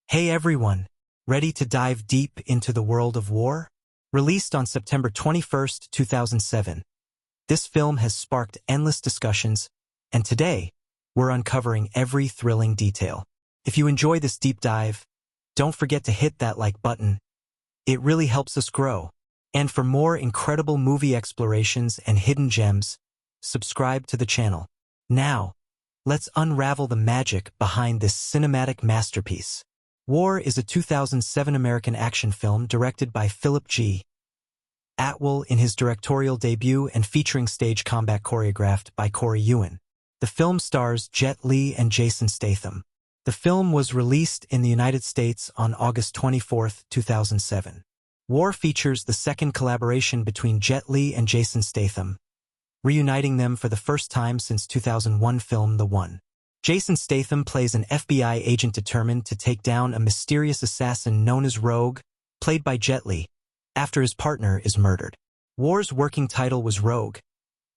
Hey everyone, ready to dive deep into the world of war? Released on September 21st, 2007, this film has sparked endless discussions, and today, we're uncovering every thrilling detail. If you enjoy this deep dive, don't forget to hit that like button. It really helps us grow. And for more incredible movie explorations and hidden gems, subscribe to the channel. Now, let's unravel the magic behind this cinematic masterpiece. War is a 2007 American action film directed by Philip G. Atwell in his directorial debut and featuring stage combat choreographed by Corey Ewan. The film stars Jet Li and Jason Statham. The film was released in the United States on August 24, 2007. War features the second collaboration between Jet Li and Jason Statham, reuniting them for the first time since 2001 film The One. Jason Statham plays an FBI agent determined to take down a mysterious assassin known as Rogue, played by Jet Li, after his partner is murdered. War's working title was Rogue.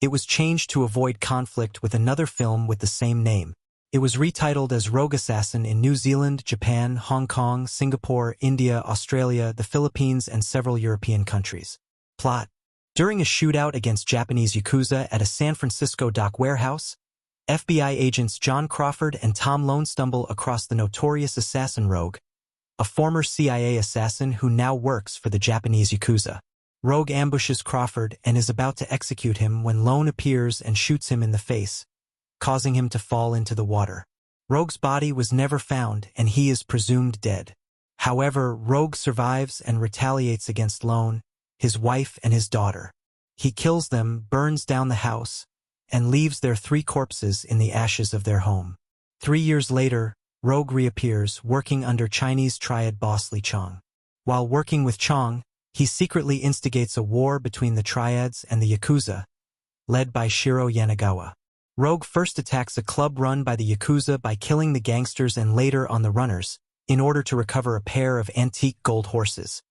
It was changed to avoid conflict with another film with the same name. It was retitled as Rogue Assassin in New Zealand, Japan, Hong Kong, Singapore, India, Australia, the Philippines, and several European countries. Plot: during a shootout against Japanese Yakuza at a San Francisco dock warehouse, FBI agents John Crawford and Tom Lone stumble across the notorious assassin Rogue, a former CIA assassin who now works for the Japanese Yakuza. Rogue ambushes Crawford and is about to execute him when Lone appears and shoots him in the face, causing him to fall into the water. Rogue's body was never found and he is presumed dead. However, Rogue survives and retaliates against Lone, his wife, and his daughter. He kills them, burns down the house, and leaves their 3 corpses in the ashes of their home. 3 years later, Rogue reappears, working under Chinese triad boss Li Chong. While working with Chong, he secretly instigates a war between the triads and the Yakuza, led by Shiro Yanagawa. Rogue first attacks a club run by the Yakuza by killing the gangsters and later on the runners, in order to recover a pair of antique gold horses,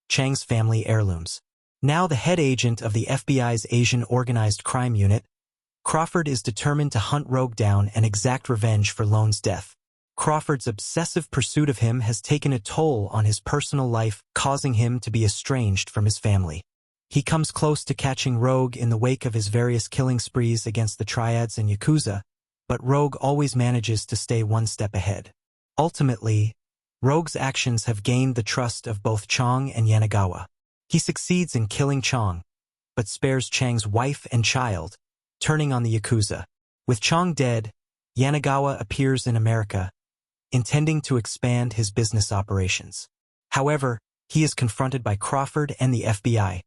Chang's family heirlooms. Now the head agent of the FBI's Asian Organized Crime Unit, Crawford is determined to hunt Rogue down and exact revenge for Lone's death. Crawford's obsessive pursuit of him has taken a toll on his personal life, causing him to be estranged from his family. He comes close to catching Rogue in the wake of his various killing sprees against the Triads and Yakuza, but Rogue always manages to stay one step ahead. Ultimately, Rogue's actions have gained the trust of both Chong and Yanagawa. He succeeds in killing Chong, but spares Chang's wife and child, turning on the Yakuza. With Chong dead, Yanagawa appears in America, intending to expand his business operations. However, he is confronted by Crawford and the FBI.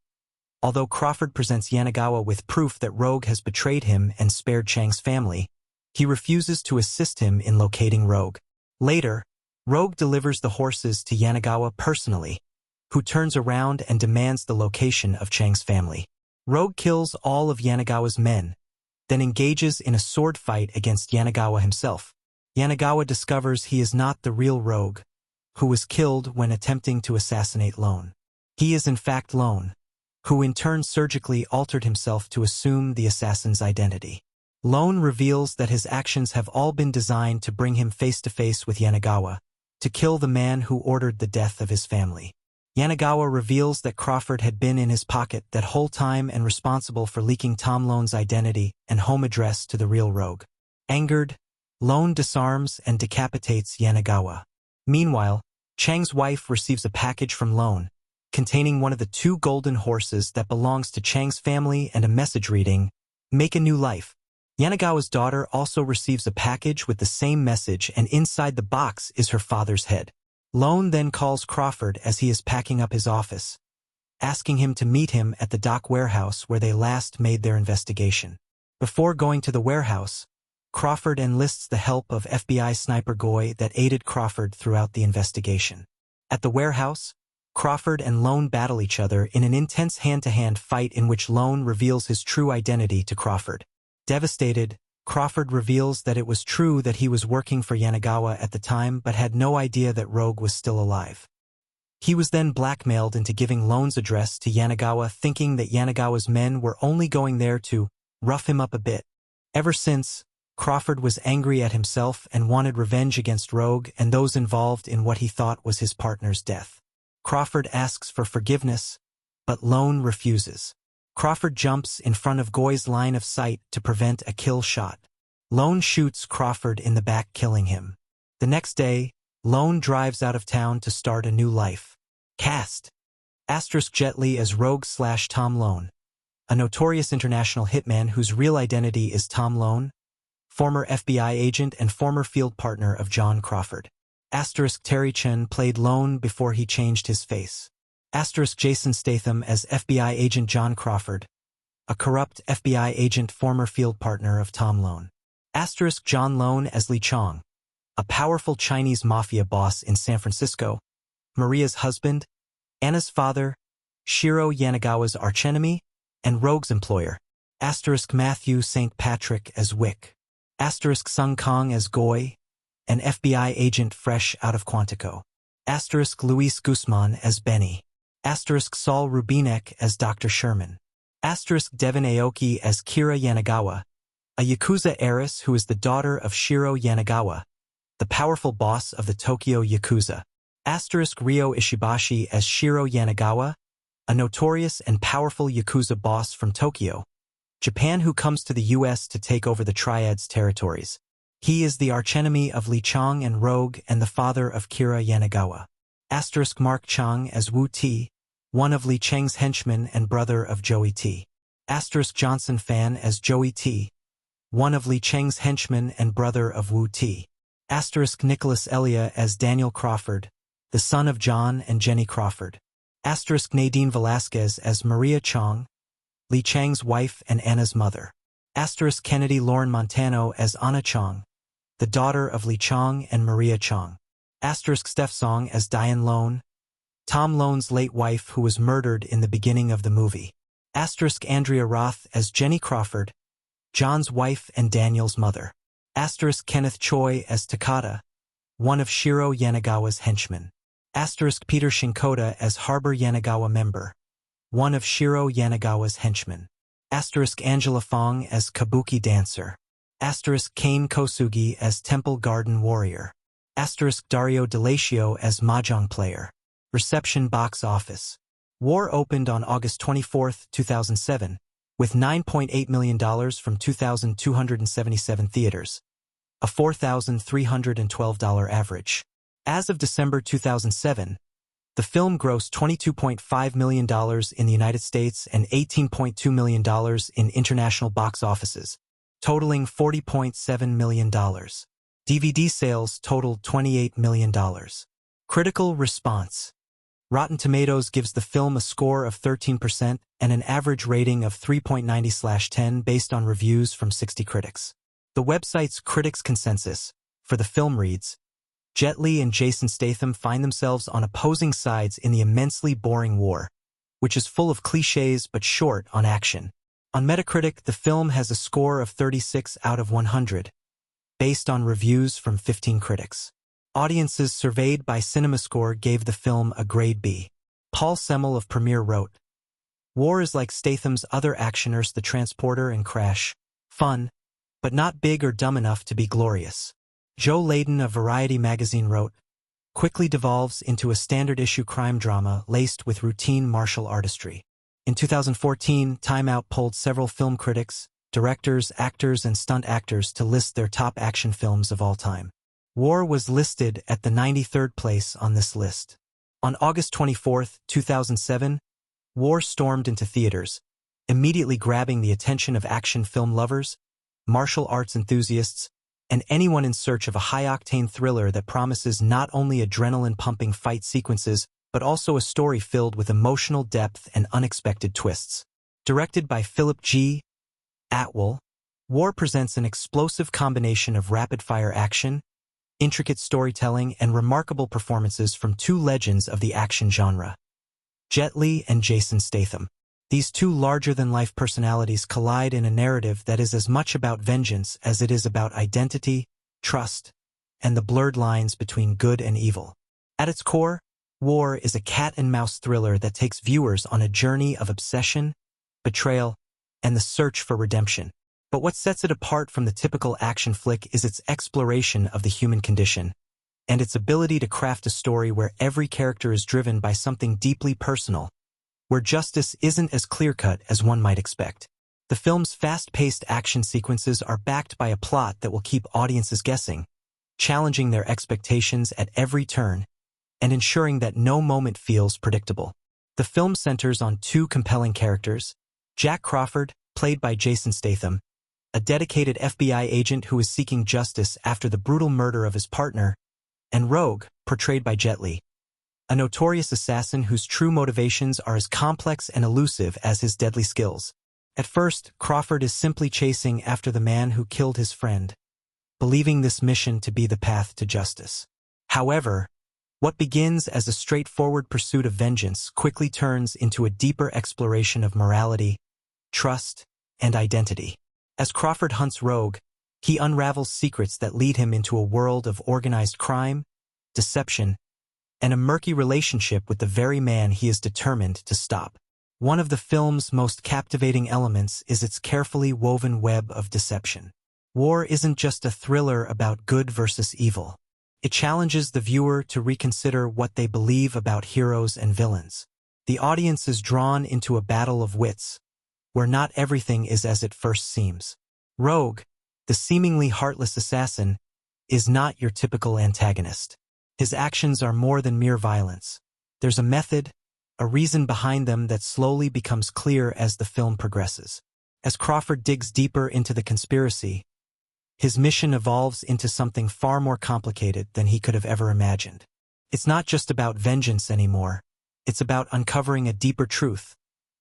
Although Crawford presents Yanagawa with proof that Rogue has betrayed him and spared Chang's family, he refuses to assist him in locating Rogue. Later, Rogue delivers the horses to Yanagawa personally, who turns around and demands the location of Chang's family. Rogue kills all of Yanagawa's men, then engages in a sword fight against Yanagawa himself. Yanagawa discovers he is not the real Rogue, who was killed when attempting to assassinate Lone. He is in fact Lone, who in turn surgically altered himself to assume the assassin's identity. Lone reveals that his actions have all been designed to bring him face to face with Yanagawa, to kill the man who ordered the death of his family. Yanagawa reveals that Crawford had been in his pocket that whole time and responsible for leaking Tom Lone's identity and home address to the real Rogue. Angered, Lone disarms and decapitates Yanagawa. Meanwhile, Chang's wife receives a package from Lone, containing one of the 2 golden horses that belongs to Chang's family and a message reading, "Make a new life." Yanagawa's daughter also receives a package with the same message, and inside the box is her father's head. Lone then calls Crawford as he is packing up his office, asking him to meet him at the dock warehouse where they last made their investigation. Before going to the warehouse, Crawford enlists the help of FBI sniper Goy that aided Crawford throughout the investigation. At the warehouse, Crawford and Lone battle each other in an intense hand-to-hand fight in which Lone reveals his true identity to Crawford. Devastated, Crawford reveals that it was true that he was working for Yanagawa at the time but had no idea that Rogue was still alive. He was then blackmailed into giving Lone's address to Yanagawa, thinking that Yanagawa's men were only going there to rough him up a bit. Ever since, Crawford was angry at himself and wanted revenge against Rogue and those involved in what he thought was his partner's death. Crawford asks for forgiveness, but Lone refuses. Crawford jumps in front of Goy's line of sight to prevent a kill shot. Lone shoots Crawford in the back, killing him. The next day, Lone drives out of town to start a new life. Cast: Jet Li as Rogue/Tom Lone, a notorious international hitman whose real identity is Tom Lone, former FBI agent and former field partner of John Crawford. Terry Chen played Lone before he changed his face. Jason Statham as FBI agent John Crawford, a corrupt FBI agent former field partner of Tom Lone. John Lone as Li Chong, a powerful Chinese mafia boss in San Francisco, Maria's husband, Anna's father, Shiro Yanagawa's archenemy, and Rogue's employer. Matthew St. Patrick as Wick. Sung Kong as Goy, an FBI agent fresh out of Quantico. Luis Guzmán as Benny. Saul Rubinek as Dr. Sherman. Devon Aoki as Kira Yanagawa, a Yakuza heiress who is the daughter of Shiro Yanagawa, the powerful boss of the Tokyo Yakuza. Ryo Ishibashi as Shiro Yanagawa, a notorious and powerful Yakuza boss from Tokyo, Japan, who comes to the U.S. to take over the Triad's territories. He is the archenemy of Li Chong and Rogue and the father of Kira Yanagawa. Mark Chang as Wu Ti, one of Li Cheng's henchmen and brother of Joey T. Johnson Fan as Joey T, one of Li Cheng's henchmen and brother of Wu Ti. Nicholas Elia as Daniel Crawford, the son of John and Jenny Crawford. Nadine Velasquez as Maria Chong, Li Cheng's wife and Anna's mother. Kennedy Lauren Montano as Anna Chong, the daughter of Li Chong and Maria Chong. Steph Song as Diane Lone, Tom Lone's late wife who was murdered in the beginning of the movie. Andrea Roth as Jenny Crawford, John's wife and Daniel's mother. Kenneth Choi as Takata, one of Shiro Yanagawa's henchmen. Peter Shinkota as Harbor Yanagawa member, one of Shiro Yanagawa's henchmen. Angela Fong as Kabuki dancer. Kane Kosugi as Temple Garden warrior. Dario Delatio as Mahjong player. Reception box office. War opened on August 24, 2007, with $9.8 million from 2,277 theaters, a $4,312 average. As of December 2007, the film grossed $22.5 million in the United States and $18.2 million in international box offices, totaling $40.7 million. DVD sales totaled $28 million. Critical response. Rotten Tomatoes gives the film a score of 13% and an average rating of 3.90/10 based on reviews from 60 critics. The website's critics' consensus for the film reads, Jet Li and Jason Statham find themselves on opposing sides in the immensely boring war, which is full of cliches but short on action. On Metacritic, the film has a score of 36 out of 100, based on reviews from 15 critics. Audiences surveyed by CinemaScore gave the film a grade B. Paul Semmel of Premiere wrote, War is like Statham's other actioners The Transporter and Crash, fun, but not big or dumb enough to be glorious. Joe Layden of Variety magazine wrote, quickly devolves into a standard-issue crime drama laced with routine martial artistry. In 2014, Time Out polled several film critics, directors, actors, and stunt actors to list their top action films of all time. War was listed at the 93rd place on this list. On August 24, 2007, War stormed into theaters, immediately grabbing the attention of action film lovers, martial arts enthusiasts, and anyone in search of a high-octane thriller that promises not only adrenaline-pumping fight sequences, but also a story filled with emotional depth and unexpected twists. Directed by Philip G. Atwell, War presents an explosive combination of rapid-fire action, intricate storytelling, and remarkable performances from two legends of the action genre, Jet Li and Jason Statham. These two larger-than-life personalities collide in a narrative that is as much about vengeance as it is about identity, trust, and the blurred lines between good and evil. At its core, War is a cat-and-mouse thriller that takes viewers on a journey of obsession, betrayal, and the search for redemption. But what sets it apart from the typical action flick is its exploration of the human condition, and its ability to craft a story where every character is driven by something deeply personal, where justice isn't as clear-cut as one might expect. The film's fast-paced action sequences are backed by a plot that will keep audiences guessing, challenging their expectations at every turn, and ensuring that no moment feels predictable. The film centers on two compelling characters: Jack Crawford, played by Jason Statham, a dedicated FBI agent who is seeking justice after the brutal murder of his partner, and Rogue, portrayed by Jet Li, a notorious assassin whose true motivations are as complex and elusive as his deadly skills. At first, Crawford is simply chasing after the man who killed his friend, believing this mission to be the path to justice. However, what begins as a straightforward pursuit of vengeance quickly turns into a deeper exploration of morality, trust, and identity. As Crawford hunts Rogue, he unravels secrets that lead him into a world of organized crime, deception, and a murky relationship with the very man he is determined to stop. One of the film's most captivating elements is its carefully woven web of deception. War isn't just a thriller about good versus evil. It challenges the viewer to reconsider what they believe about heroes and villains. The audience is drawn into a battle of wits, where not everything is as it first seems. Rogue, the seemingly heartless assassin, is not your typical antagonist. His actions are more than mere violence. There's a method, a reason behind them that slowly becomes clear as the film progresses. As Crawford digs deeper into the conspiracy, his mission evolves into something far more complicated than he could have ever imagined. It's not just about vengeance anymore. It's about uncovering a deeper truth,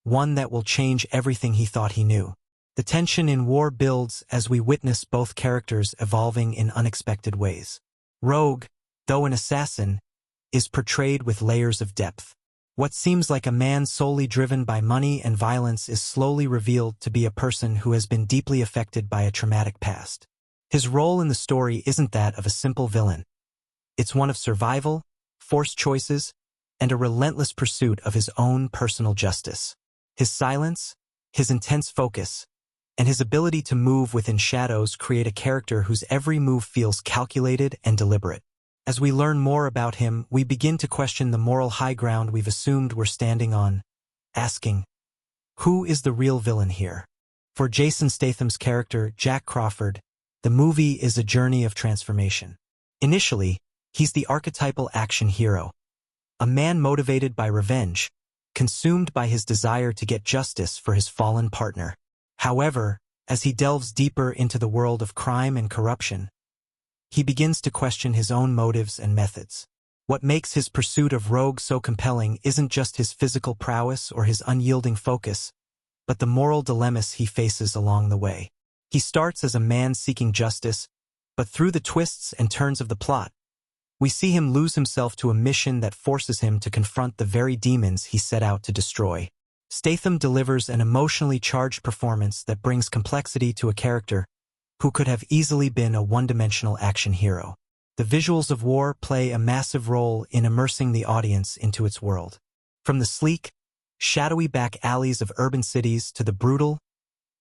one that will change everything he thought he knew. The tension in War builds as we witness both characters evolving in unexpected ways. Rogue, though an assassin, is portrayed with layers of depth. What seems like a man solely driven by money and violence is slowly revealed to be a person who has been deeply affected by a traumatic past. His role in the story isn't that of a simple villain. It's one of survival, forced choices, and a relentless pursuit of his own personal justice. His silence, his intense focus, and his ability to move within shadows create a character whose every move feels calculated and deliberate. As we learn more about him, we begin to question the moral high ground we've assumed we're standing on, asking, who is the real villain here? For Jason Statham's character, Jack Crawford, the movie is a journey of transformation. Initially, he's the archetypal action hero, a man motivated by revenge, consumed by his desire to get justice for his fallen partner. However, as he delves deeper into the world of crime and corruption, he begins to question his own motives and methods. What makes his pursuit of Rogue so compelling isn't just his physical prowess or his unyielding focus, but the moral dilemmas he faces along the way. He starts as a man seeking justice, but through the twists and turns of the plot, we see him lose himself to a mission that forces him to confront the very demons he set out to destroy. Statham delivers an emotionally charged performance that brings complexity to a character who could have easily been a one-dimensional action hero. The visuals of War play a massive role in immersing the audience into its world. From the sleek, shadowy back alleys of urban cities to the brutal,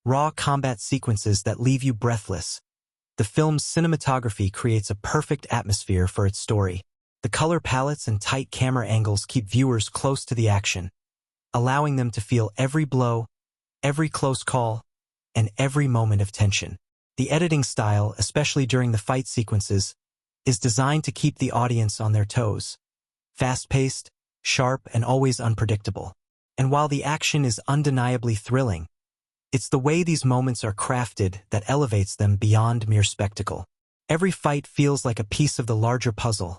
raw combat sequences that leave you breathless, the film's cinematography creates a perfect atmosphere for its story. The color palettes and tight camera angles keep viewers close to the action, allowing them to feel every blow, every close call, and every moment of tension. The editing style, especially during the fight sequences, is designed to keep the audience on their toes. Fast-paced, sharp, and always unpredictable. And while the action is undeniably thrilling, it's the way these moments are crafted that elevates them beyond mere spectacle. Every fight feels like a piece of the larger puzzle,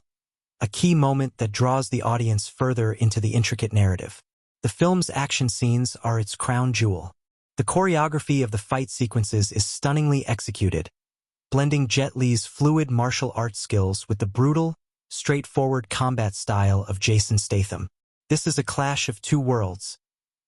a key moment that draws the audience further into the intricate narrative. The film's action scenes are its crown jewel. The choreography of the fight sequences is stunningly executed, blending Jet Li's fluid martial arts skills with the brutal, straightforward combat style of Jason Statham. This is a clash of two worlds,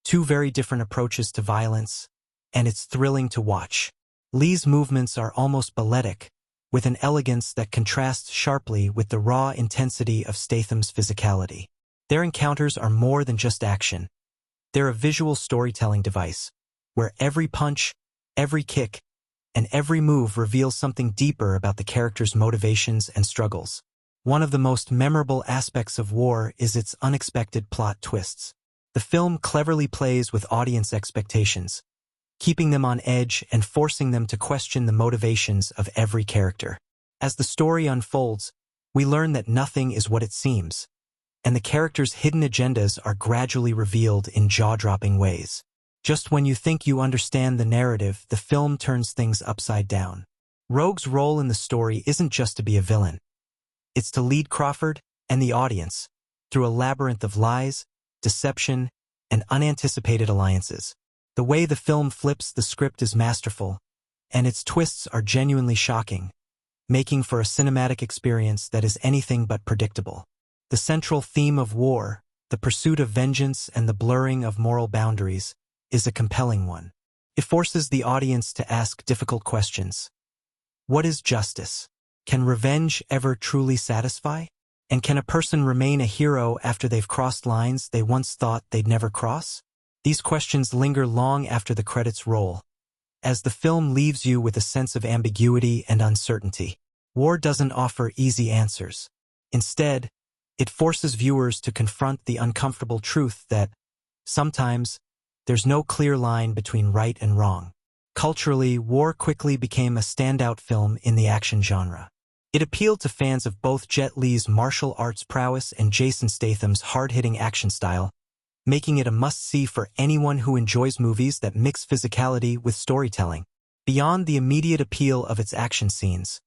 two very different approaches to violence, and it's thrilling to watch. Li's movements are almost balletic, with an elegance that contrasts sharply with the raw intensity of Statham's physicality. Their encounters are more than just action. They're a visual storytelling device, where every punch, every kick, and every move reveals something deeper about the character's motivations and struggles. One of the most memorable aspects of War is its unexpected plot twists. The film cleverly plays with audience expectations, keeping them on edge and forcing them to question the motivations of every character. As the story unfolds, we learn that nothing is what it seems, and the characters' hidden agendas are gradually revealed in jaw-dropping ways. Just when you think you understand the narrative, the film turns things upside down. Rogue's role in the story isn't just to be a villain. It's to lead Crawford and the audience through a labyrinth of lies, deception, and unanticipated alliances. The way the film flips the script is masterful, and its twists are genuinely shocking, making for a cinematic experience that is anything but predictable. The central theme of War, the pursuit of vengeance and the blurring of moral boundaries, is a compelling one. It forces the audience to ask difficult questions. What is justice? Can revenge ever truly satisfy? And can a person remain a hero after they've crossed lines they once thought they'd never cross? These questions linger long after the credits roll, as the film leaves you with a sense of ambiguity and uncertainty. War doesn't offer easy answers. Instead, it forces viewers to confront the uncomfortable truth that, sometimes, there's no clear line between right and wrong. Culturally, War quickly became a standout film in the action genre. It appealed to fans of both Jet Li's martial arts prowess and Jason Statham's hard-hitting action style, making it a must-see for anyone who enjoys movies that mix physicality with storytelling. Beyond the immediate appeal of its action scenes,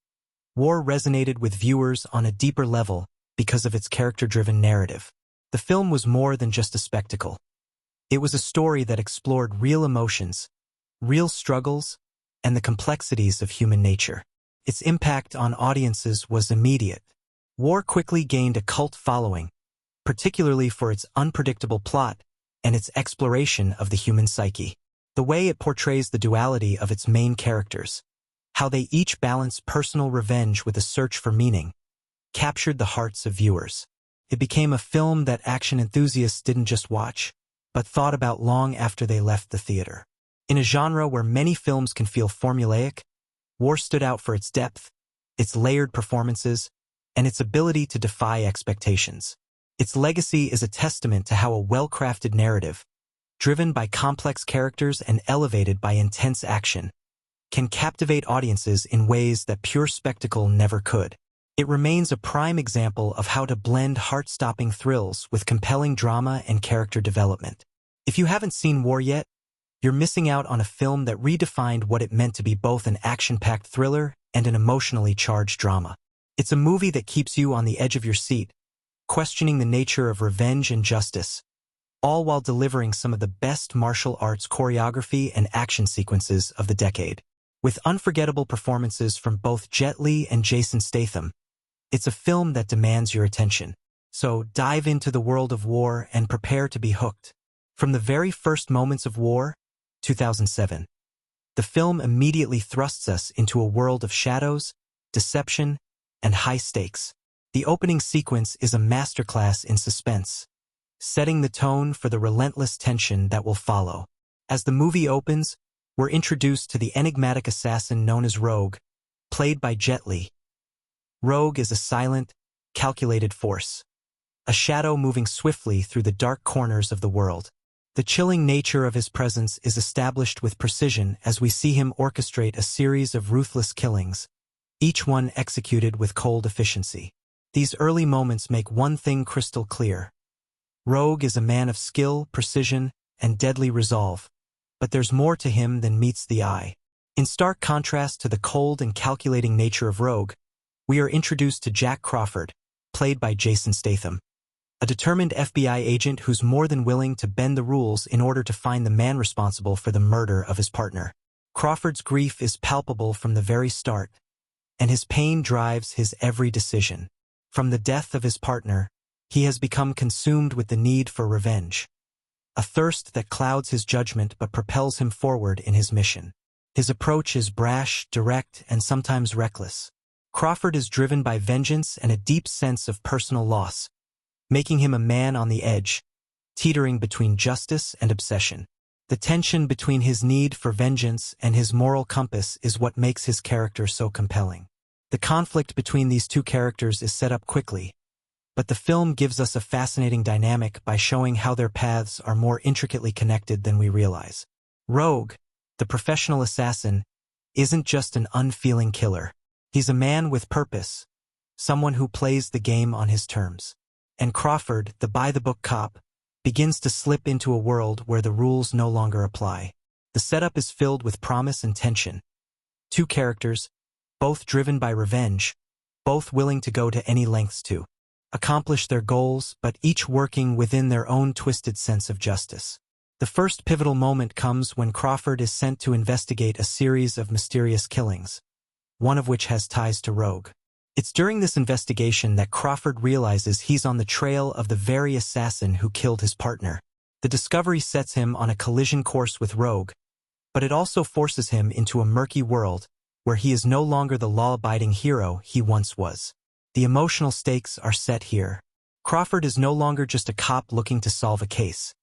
War resonated with viewers on a deeper level because of its character-driven narrative. The film was more than just a spectacle. It was a story that explored real emotions, real struggles, and the complexities of human nature. Its impact on audiences was immediate. War quickly gained a cult following, particularly for its unpredictable plot and its exploration of the human psyche. The way it portrays the duality of its main characters, how they each balance personal revenge with a search for meaning, captured the hearts of viewers. It became a film that action enthusiasts didn't just watch, but thought about long after they left the theater. In a genre where many films can feel formulaic, War stood out for its depth, its layered performances, and its ability to defy expectations. Its legacy is a testament to how a well-crafted narrative, driven by complex characters and elevated by intense action, can captivate audiences in ways that pure spectacle never could. It remains a prime example of how to blend heart-stopping thrills with compelling drama and character development. If you haven't seen War yet, you're missing out on a film that redefined what it meant to be both an action-packed thriller and an emotionally charged drama. It's a movie that keeps you on the edge of your seat, questioning the nature of revenge and justice, all while delivering some of the best martial arts choreography and action sequences of the decade. With unforgettable performances from both Jet Li and Jason Statham, it's a film that demands your attention. So dive into the world of War and prepare to be hooked. From the very first moments of War, 2007, the film immediately thrusts us into a world of shadows, deception, and high stakes. The opening sequence is a masterclass in suspense, setting the tone for the relentless tension that will follow. As the movie opens, we're introduced to the enigmatic assassin known as Rogue, played by Jet Li. Rogue is a silent, calculated force, a shadow moving swiftly through the dark corners of the world. The chilling nature of his presence is established with precision as we see him orchestrate a series of ruthless killings, each one executed with cold efficiency. These early moments make one thing crystal clear. Rogue is a man of skill, precision, and deadly resolve, but there's more to him than meets the eye. In stark contrast to the cold and calculating nature of Rogue, we are introduced to Jack Crawford, played by Jason Statham, a determined FBI agent who's more than willing to bend the rules in order to find the man responsible for the murder of his partner. Crawford's grief is palpable from the very start, and his pain drives his every decision. From the death of his partner, he has become consumed with the need for revenge, a thirst that clouds his judgment but propels him forward in his mission. His approach is brash, direct, and sometimes reckless. Crawford is driven by vengeance and a deep sense of personal loss, making him a man on the edge, teetering between justice and obsession. The tension between his need for vengeance and his moral compass is what makes his character so compelling. The conflict between these two characters is set up quickly, but the film gives us a fascinating dynamic by showing how their paths are more intricately connected than we realize. Rogue, the professional assassin, isn't just an unfeeling killer. He's a man with purpose, someone who plays the game on his terms. And Crawford, the by-the-book cop, begins to slip into a world where the rules no longer apply. The setup is filled with promise and tension. Two characters, both driven by revenge, both willing to go to any lengths to accomplish their goals, but each working within their own twisted sense of justice. The first pivotal moment comes when Crawford is sent to investigate a series of mysterious killings, one of which has ties to Rogue. It's during this investigation that Crawford realizes he's on the trail of the very assassin who killed his partner. The discovery sets him on a collision course with Rogue, but it also forces him into a murky world where he is no longer the law-abiding hero he once was. The emotional stakes are set here. Crawford is no longer just a cop looking to solve a case.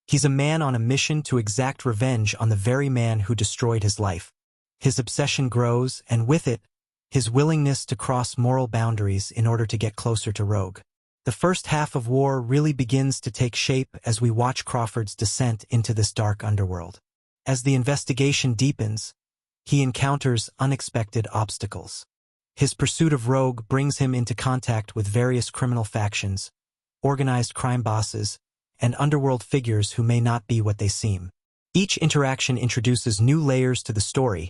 He's a man on a mission to exact revenge on the very man who destroyed his life. His obsession grows, and with it, his willingness to cross moral boundaries in order to get closer to Rogue. The first half of War really begins to take shape as we watch Crawford's descent into this dark underworld. As the investigation deepens, he encounters unexpected obstacles. His pursuit of Rogue brings him into contact with various criminal factions, organized crime bosses, and underworld figures who may not be what they seem. Each interaction introduces new layers to the story,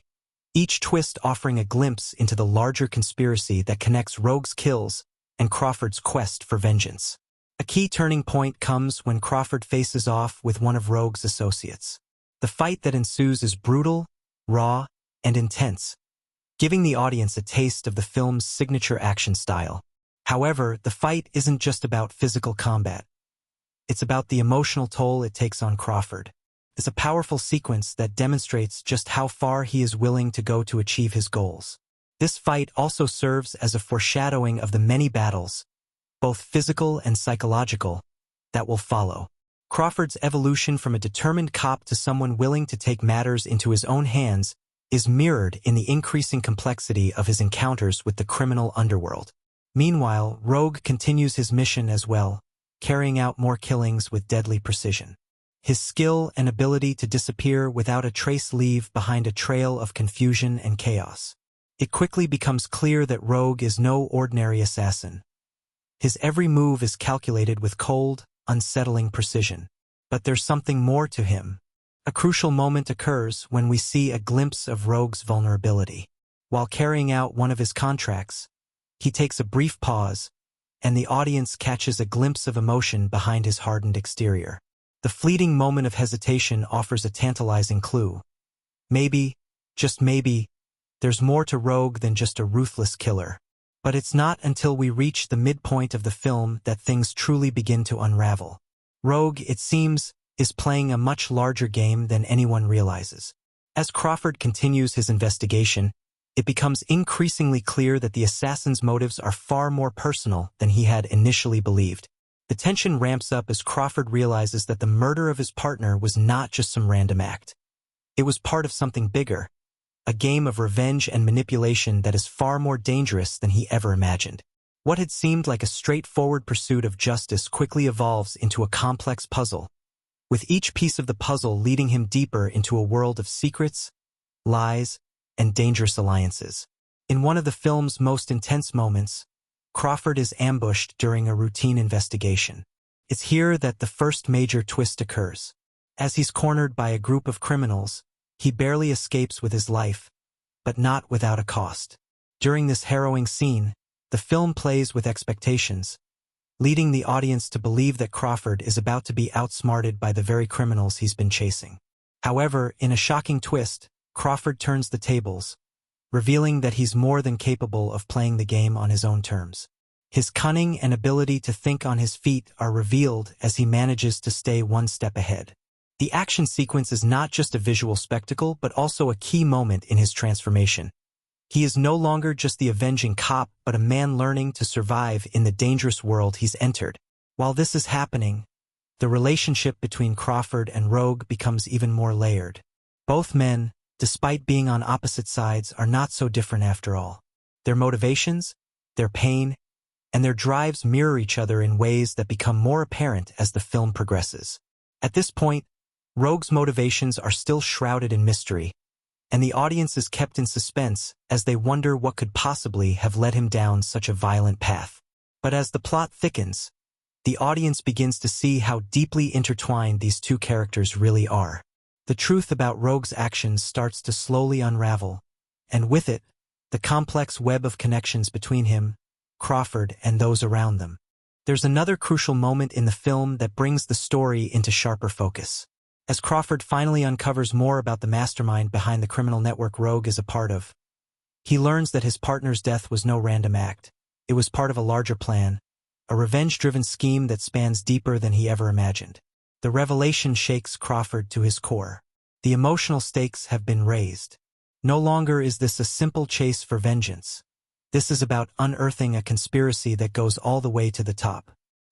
each twist offering a glimpse into the larger conspiracy that connects Rogue's kills and Crawford's quest for vengeance. A key turning point comes when Crawford faces off with one of Rogue's associates. The fight that ensues is brutal, raw, and intense, giving the audience a taste of the film's signature action style. However, the fight isn't just about physical combat. It's about the emotional toll it takes on Crawford. It's a powerful sequence that demonstrates just how far he is willing to go to achieve his goals. This fight also serves as a foreshadowing of the many battles, both physical and psychological, that will follow. Crawford's evolution from a determined cop to someone willing to take matters into his own hands is mirrored in the increasing complexity of his encounters with the criminal underworld. Meanwhile, Rogue continues his mission as well, carrying out more killings with deadly precision. His skill and ability to disappear without a trace leave behind a trail of confusion and chaos. It quickly becomes clear that Rogue is no ordinary assassin. His every move is calculated with cold, unsettling precision. But there's something more to him. A crucial moment occurs when we see a glimpse of Rogue's vulnerability. While carrying out one of his contracts, he takes a brief pause, and the audience catches a glimpse of emotion behind his hardened exterior. The fleeting moment of hesitation offers a tantalizing clue. Maybe, just maybe, there's more to Rogue than just a ruthless killer. But it's not until we reach the midpoint of the film that things truly begin to unravel. Rogue, it seems, is playing a much larger game than anyone realizes. As Crawford continues his investigation, it becomes increasingly clear that the assassin's motives are far more personal than he had initially believed. The tension ramps up as Crawford realizes that the murder of his partner was not just some random act. It was part of something bigger, a game of revenge and manipulation that is far more dangerous than he ever imagined. What had seemed like a straightforward pursuit of justice quickly evolves into a complex puzzle, with each piece of the puzzle leading him deeper into a world of secrets, lies, and dangerous alliances. In one of the film's most intense moments, Crawford is ambushed during a routine investigation. It's here that the first major twist occurs. As he's cornered by a group of criminals, he barely escapes with his life, but not without a cost. During this harrowing scene, the film plays with expectations, leading the audience to believe that Crawford is about to be outsmarted by the very criminals he's been chasing. However, in a shocking twist, Crawford turns the tables, revealing that he's more than capable of playing the game on his own terms. His cunning and ability to think on his feet are revealed as he manages to stay one step ahead. The action sequence is not just a visual spectacle, but also a key moment in his transformation. He is no longer just the avenging cop, but a man learning to survive in the dangerous world he's entered. While this is happening, the relationship between Crawford and Rogue becomes even more layered. Both men, despite being on opposite sides, are not so different after all. Their motivations, their pain, and their drives mirror each other in ways that become more apparent as the film progresses. At this point, Rogue's motivations are still shrouded in mystery, and the audience is kept in suspense as they wonder what could possibly have led him down such a violent path. But as the plot thickens, the audience begins to see how deeply intertwined these two characters really are. The truth about Rogue's actions starts to slowly unravel, and with it, the complex web of connections between him, Crawford, and those around them. There's another crucial moment in the film that brings the story into sharper focus. As Crawford finally uncovers more about the mastermind behind the criminal network Rogue is a part of, he learns that his partner's death was no random act. It was part of a larger plan, a revenge-driven scheme that spans deeper than he ever imagined. The revelation shakes Crawford to his core. The emotional stakes have been raised. No longer is this a simple chase for vengeance. This is about unearthing a conspiracy that goes all the way to the top.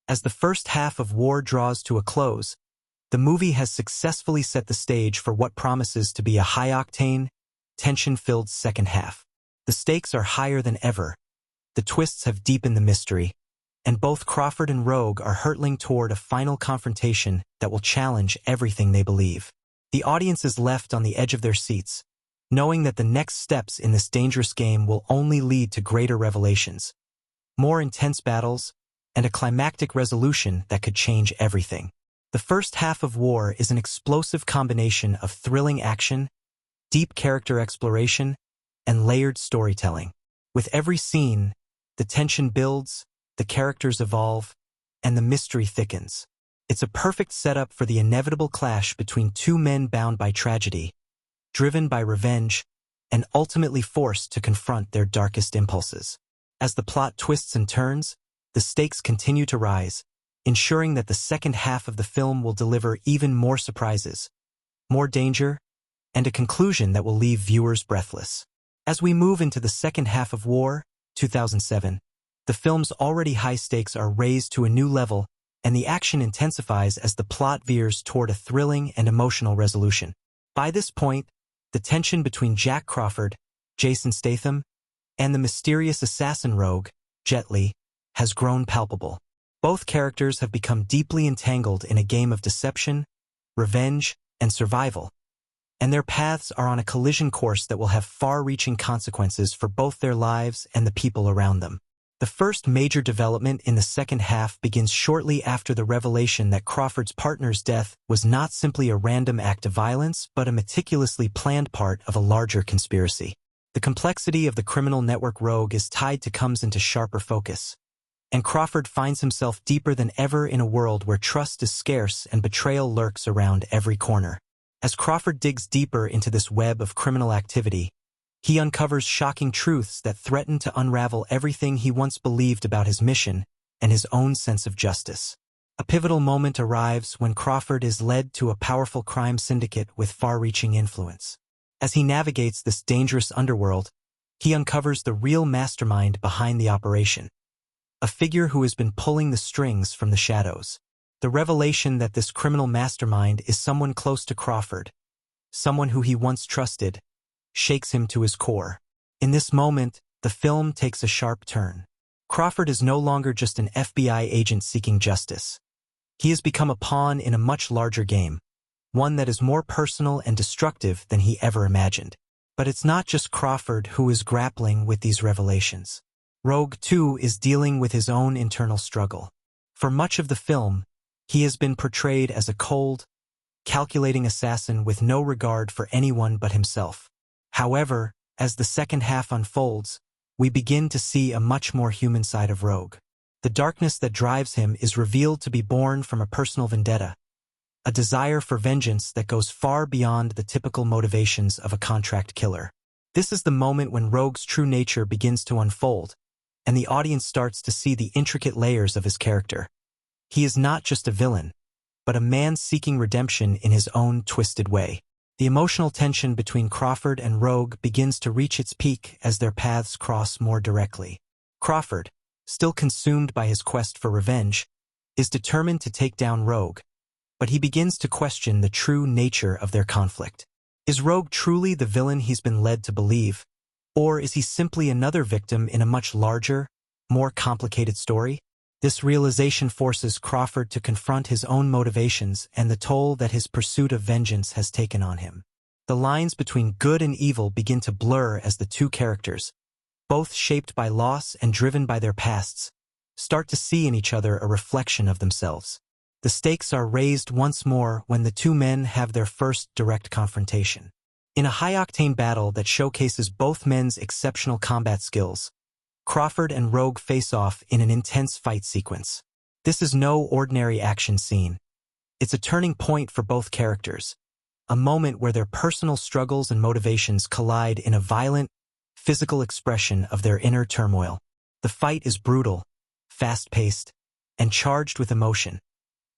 As the first half of War draws to a close, the movie has successfully set the stage for what promises to be a high-octane, tension-filled second half. The stakes are higher than ever. The twists have deepened the mystery, and both Crawford and Rogue are hurtling toward a final confrontation that will challenge everything they believe. The audience is left on the edge of their seats, knowing that the next steps in this dangerous game will only lead to greater revelations, more intense battles, and a climactic resolution that could change everything. The first half of War is an explosive combination of thrilling action, deep character exploration, and layered storytelling. With every scene, the tension builds, the characters evolve, and the mystery thickens. It's a perfect setup for the inevitable clash between two men bound by tragedy, driven by revenge, and ultimately forced to confront their darkest impulses. As the plot twists and turns, the stakes continue to rise, ensuring that the second half of the film will deliver even more surprises, more danger, and a conclusion that will leave viewers breathless. As we move into the second half of War, 2007, the film's already high stakes are raised to a new level, and the action intensifies as the plot veers toward a thrilling and emotional resolution. By this point, the tension between Jack Crawford, Jason Statham, and the mysterious assassin Rogue, Jet Li, has grown palpable. Both characters have become deeply entangled in a game of deception, revenge, and survival, and their paths are on a collision course that will have far-reaching consequences for both their lives and the people around them. The first major development in the second half begins shortly after the revelation that Crawford's partner's death was not simply a random act of violence, but a meticulously planned part of a larger conspiracy. The complexity of the criminal network Rogue comes into sharper focus, and Crawford finds himself deeper than ever in a world where trust is scarce and betrayal lurks around every corner. As Crawford digs deeper into this web of criminal activity, he uncovers shocking truths that threaten to unravel everything he once believed about his mission and his own sense of justice. A pivotal moment arrives when Crawford is led to a powerful crime syndicate with far-reaching influence. As he navigates this dangerous underworld, he uncovers the real mastermind behind the operation, a figure who has been pulling the strings from the shadows. The revelation that this criminal mastermind is someone close to Crawford, someone who he once trusted, shakes him to his core. In this moment, the film takes a sharp turn. Crawford is no longer just an FBI agent seeking justice. He has become a pawn in a much larger game, one that is more personal and destructive than he ever imagined. But it's not just Crawford who is grappling with these revelations. Rogue, too, is dealing with his own internal struggle. For much of the film, he has been portrayed as a cold, calculating assassin with no regard for anyone but himself. However, as the second half unfolds, we begin to see a much more human side of Rogue. The darkness that drives him is revealed to be born from a personal vendetta, a desire for vengeance that goes far beyond the typical motivations of a contract killer. This is the moment when Rogue's true nature begins to unfold, and the audience starts to see the intricate layers of his character. He is not just a villain, but a man seeking redemption in his own twisted way. The emotional tension between Crawford and Rogue begins to reach its peak as their paths cross more directly. Crawford, still consumed by his quest for revenge, is determined to take down Rogue, but he begins to question the true nature of their conflict. Is Rogue truly the villain he's been led to believe, or is he simply another victim in a much larger, more complicated story? This realization forces Crawford to confront his own motivations and the toll that his pursuit of vengeance has taken on him. The lines between good and evil begin to blur as the two characters, both shaped by loss and driven by their pasts, start to see in each other a reflection of themselves. The stakes are raised once more when the two men have their first direct confrontation. In a high-octane battle that showcases both men's exceptional combat skills, Crawford and Rogue face off in an intense fight sequence. This is no ordinary action scene. It's a turning point for both characters, a moment where their personal struggles and motivations collide in a violent, physical expression of their inner turmoil. The fight is brutal, fast-paced, and charged with emotion,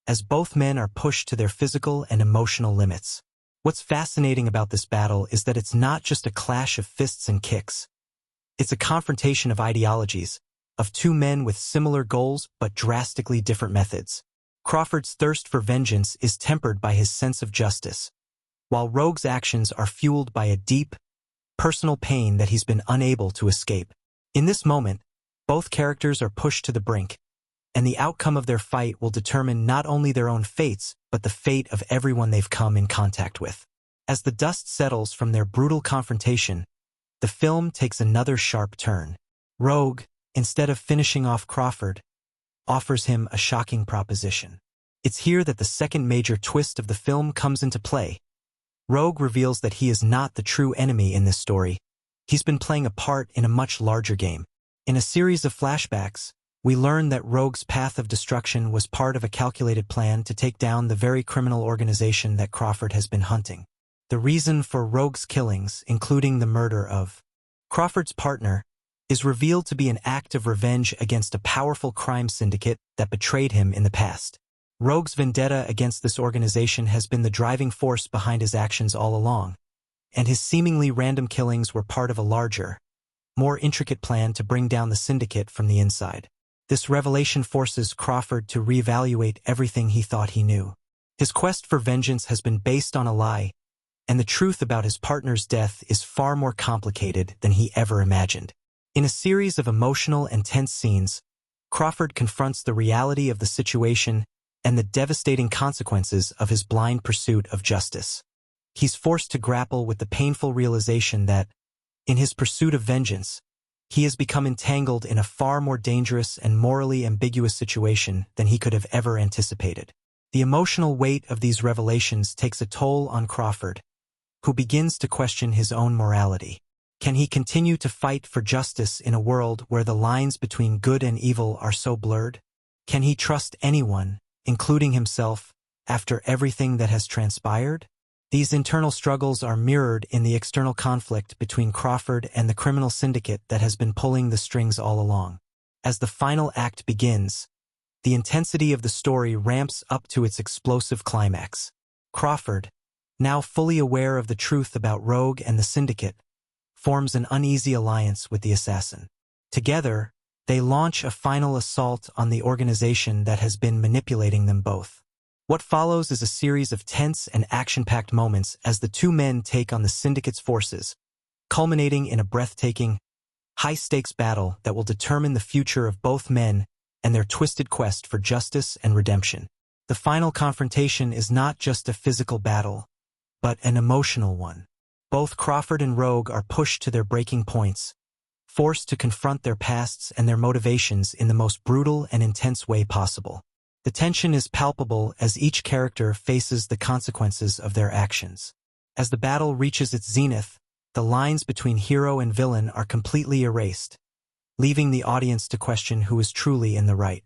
as both men are pushed to their physical and emotional limits. What's fascinating about this battle is that it's not just a clash of fists and kicks. It's a confrontation of ideologies, of two men with similar goals but drastically different methods. Crawford's thirst for vengeance is tempered by his sense of justice, while Rogue's actions are fueled by a deep, personal pain that he's been unable to escape. In this moment, both characters are pushed to the brink, and the outcome of their fight will determine not only their own fates, but the fate of everyone they've come in contact with. As the dust settles from their brutal confrontation, the film takes another sharp turn. Rogue, instead of finishing off Crawford, offers him a shocking proposition. It's here that the second major twist of the film comes into play. Rogue reveals that he is not the true enemy in this story. He's been playing a part in a much larger game. In a series of flashbacks, we learn that Rogue's path of destruction was part of a calculated plan to take down the very criminal organization that Crawford has been hunting. The reason for Rogue's killings, including the murder of Crawford's partner, is revealed to be an act of revenge against a powerful crime syndicate that betrayed him in the past. Rogue's vendetta against this organization has been the driving force behind his actions all along, and his seemingly random killings were part of a larger, more intricate plan to bring down the syndicate from the inside. This revelation forces Crawford to reevaluate everything he thought he knew. His quest for vengeance has been based on a lie, and the truth about his partner's death is far more complicated than he ever imagined. In a series of emotional and tense scenes, Crawford confronts the reality of the situation and the devastating consequences of his blind pursuit of justice. He's forced to grapple with the painful realization that, in his pursuit of vengeance, he has become entangled in a far more dangerous and morally ambiguous situation than he could have ever anticipated. The emotional weight of these revelations takes a toll on Crawford, who begins to question his own morality. Can he continue to fight for justice in a world where the lines between good and evil are so blurred? Can he trust anyone, including himself, after everything that has transpired? These internal struggles are mirrored in the external conflict between Crawford and the criminal syndicate that has been pulling the strings all along. As the final act begins, the intensity of the story ramps up to its explosive climax. Crawford, now fully aware of the truth about Rogue and the syndicate, forms an uneasy alliance with the assassin. Together, they launch a final assault on the organization that has been manipulating them both. What follows is a series of tense and action-packed moments as the two men take on the syndicate's forces, culminating in a breathtaking, high-stakes battle that will determine the future of both men and their twisted quest for justice and redemption. The final confrontation is not just a physical battle, but an emotional one. Both Crawford and Rogue are pushed to their breaking points, forced to confront their pasts and their motivations in the most brutal and intense way possible. The tension is palpable as each character faces the consequences of their actions. As the battle reaches its zenith, the lines between hero and villain are completely erased, leaving the audience to question who is truly in the right.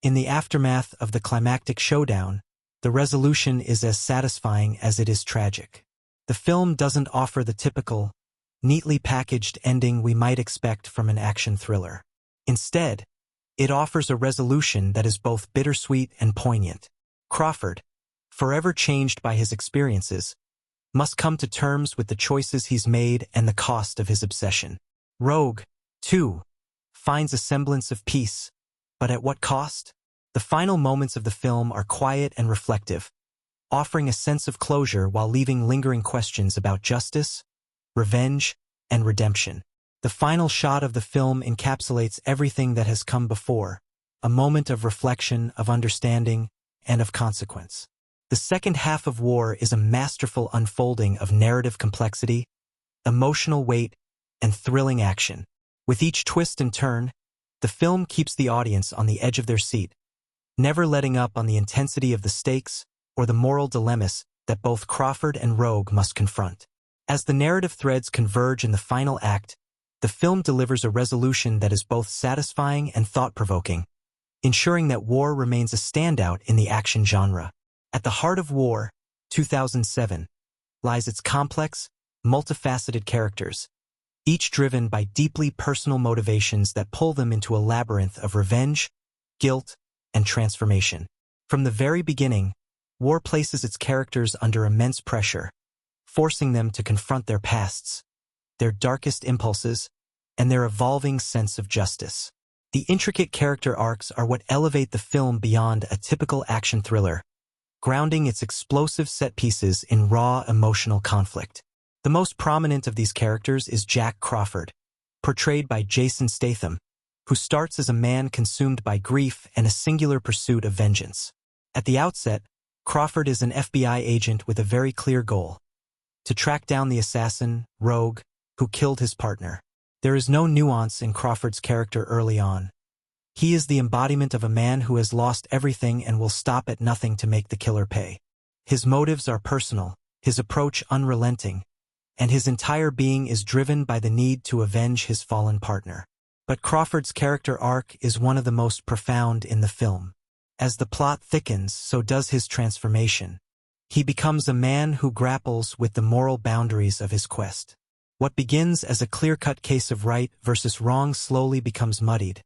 In the aftermath of the climactic showdown, the resolution is as satisfying as it is tragic. The film doesn't offer the typical, neatly packaged ending we might expect from an action thriller. Instead, it offers a resolution that is both bittersweet and poignant. Crawford, forever changed by his experiences, must come to terms with the choices he's made and the cost of his obsession. Rogue, too, finds a semblance of peace, but at what cost? The final moments of the film are quiet and reflective, offering a sense of closure while leaving lingering questions about justice, revenge, and redemption. The final shot of the film encapsulates everything that has come before, a moment of reflection, of understanding, and of consequence. The second half of War is a masterful unfolding of narrative complexity, emotional weight, and thrilling action. With each twist and turn, the film keeps the audience on the edge of their seat, never letting up on the intensity of the stakes or the moral dilemmas that both Crawford and Rogue must confront. As the narrative threads converge in the final act, the film delivers a resolution that is both satisfying and thought-provoking, ensuring that War remains a standout in the action genre. At the heart of War, 2007, lies its complex, multifaceted characters, each driven by deeply personal motivations that pull them into a labyrinth of revenge, guilt, and transformation. From the very beginning, War places its characters under immense pressure, forcing them to confront their pasts, their darkest impulses, and their evolving sense of justice. The intricate character arcs are what elevate the film beyond a typical action thriller, grounding its explosive set pieces in raw emotional conflict. The most prominent of these characters is Jack Crawford, portrayed by Jason Statham, who starts as a man consumed by grief and a singular pursuit of vengeance. At the outset, Crawford is an FBI agent with a very clear goal: to track down the assassin, Rogue, who killed his partner. There is no nuance in Crawford's character early on. He is the embodiment of a man who has lost everything and will stop at nothing to make the killer pay. His motives are personal, his approach unrelenting, and his entire being is driven by the need to avenge his fallen partner. But Crawford's character arc is one of the most profound in the film. As the plot thickens, so does his transformation. He becomes a man who grapples with the moral boundaries of his quest. What begins as a clear-cut case of right versus wrong slowly becomes muddied,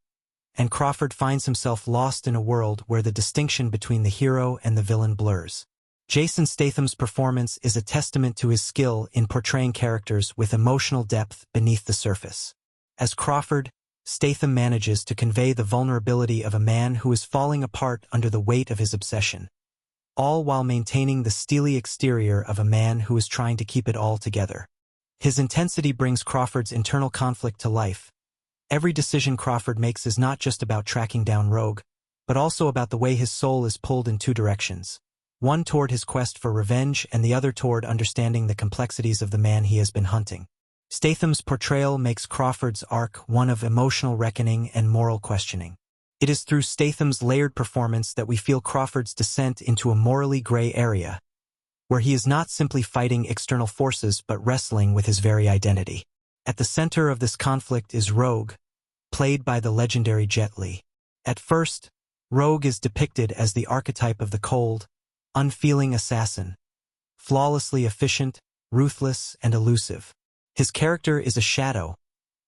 and Crawford finds himself lost in a world where the distinction between the hero and the villain blurs. Jason Statham's performance is a testament to his skill in portraying characters with emotional depth beneath the surface. As Crawford, Statham manages to convey the vulnerability of a man who is falling apart under the weight of his obsession, all while maintaining the steely exterior of a man who is trying to keep it all together. His intensity brings Crawford's internal conflict to life. Every decision Crawford makes is not just about tracking down Rogue, but also about the way his soul is pulled in two directions, one toward his quest for revenge and the other toward understanding the complexities of the man he has been hunting. Statham's portrayal makes Crawford's arc one of emotional reckoning and moral questioning. It is through Statham's layered performance that we feel Crawford's descent into a morally gray area, where he is not simply fighting external forces but wrestling with his very identity. At the center of this conflict is Rogue, played by the legendary Jet Li. At first, Rogue is depicted as the archetype of the cold, unfeeling assassin, flawlessly efficient, ruthless, and elusive. His character is a shadow,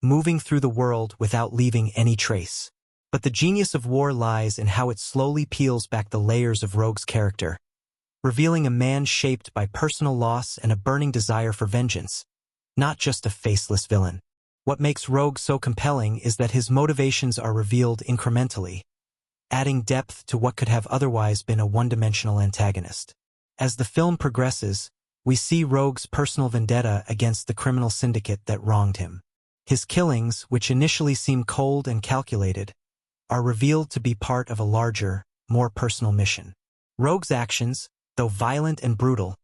moving through the world without leaving any trace. But the genius of War lies in how it slowly peels back the layers of Rogue's character, revealing a man shaped by personal loss and a burning desire for vengeance, not just a faceless villain. What makes Rogue so compelling is that his motivations are revealed incrementally, adding depth to what could have otherwise been a one-dimensional antagonist. As the film progresses, we see Rogue's personal vendetta against the criminal syndicate that wronged him. His killings, which initially seem cold and calculated, are revealed to be part of a larger, more personal mission. Rogue's actions, though violent and brutal,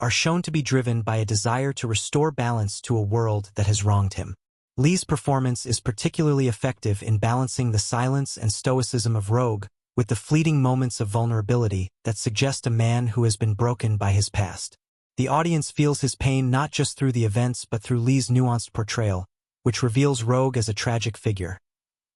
are shown to be driven by a desire to restore balance to a world that has wronged him. Li's performance is particularly effective in balancing the silence and stoicism of Rogue with the fleeting moments of vulnerability that suggest a man who has been broken by his past. The audience feels his pain not just through the events but through Li's nuanced portrayal, which reveals Rogue as a tragic figure,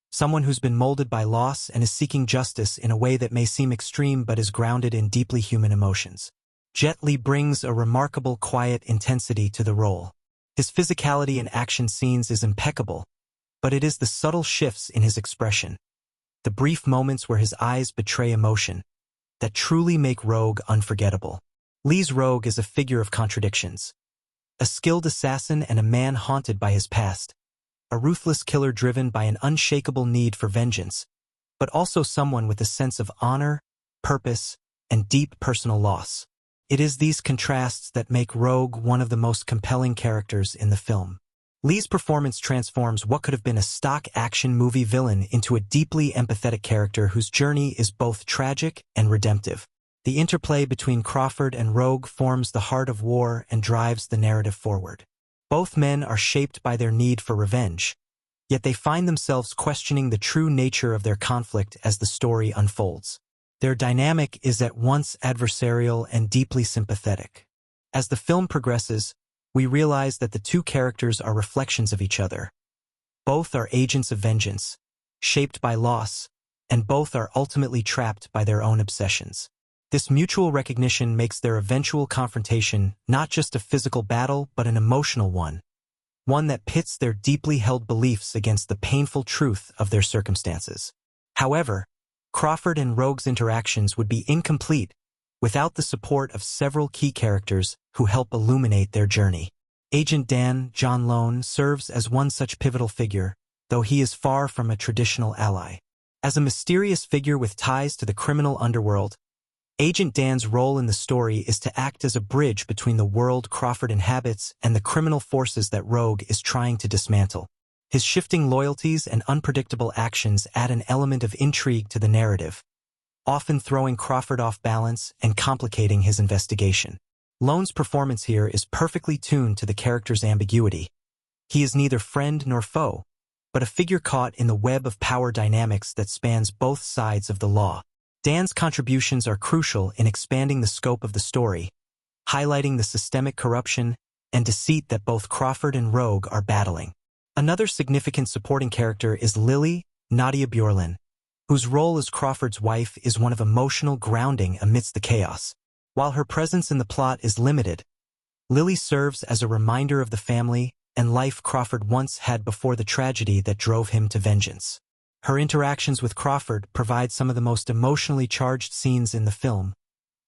someone who's been molded by loss and is seeking justice in a way that may seem extreme but is grounded in deeply human emotions. Jet Li brings a remarkable quiet intensity to the role. His physicality in action scenes is impeccable, but it is the subtle shifts in his expression, the brief moments where his eyes betray emotion, that truly make Rogue unforgettable. Li's Rogue is a figure of contradictions. A skilled assassin and a man haunted by his past. A ruthless killer driven by an unshakable need for vengeance, but also someone with a sense of honor, purpose, and deep personal loss. It is these contrasts that make Rogue one of the most compelling characters in the film. Lee's performance transforms what could have been a stock action movie villain into a deeply empathetic character whose journey is both tragic and redemptive. The interplay between Crawford and Rogue forms the heart of war and drives the narrative forward. Both men are shaped by their need for revenge, yet they find themselves questioning the true nature of their conflict as the story unfolds. Their dynamic is at once adversarial and deeply sympathetic. As the film progresses, we realize that the two characters are reflections of each other. Both are agents of vengeance, shaped by loss, and both are ultimately trapped by their own obsessions. This mutual recognition makes their eventual confrontation not just a physical battle but an emotional one that pits their deeply held beliefs against the painful truth of their circumstances. However, Crawford and Rogue's interactions would be incomplete without the support of several key characters who help illuminate their journey. Agent Dan, John Lone, serves as one such pivotal figure, though he is far from a traditional ally. As a mysterious figure with ties to the criminal underworld, Agent Dan's role in the story is to act as a bridge between the world Crawford inhabits and the criminal forces that Rogue is trying to dismantle. His shifting loyalties and unpredictable actions add an element of intrigue to the narrative, often throwing Crawford off balance and complicating his investigation. Lone's performance here is perfectly tuned to the character's ambiguity. He is neither friend nor foe, but a figure caught in the web of power dynamics that spans both sides of the law. Dan's contributions are crucial in expanding the scope of the story, highlighting the systemic corruption and deceit that both Crawford and Rogue are battling. Another significant supporting character is Lily, Nadia Bjorlin, whose role as Crawford's wife is one of emotional grounding amidst the chaos. While her presence in the plot is limited, Lily serves as a reminder of the family and life Crawford once had before the tragedy that drove him to vengeance. Her interactions with Crawford provide some of the most emotionally charged scenes in the film,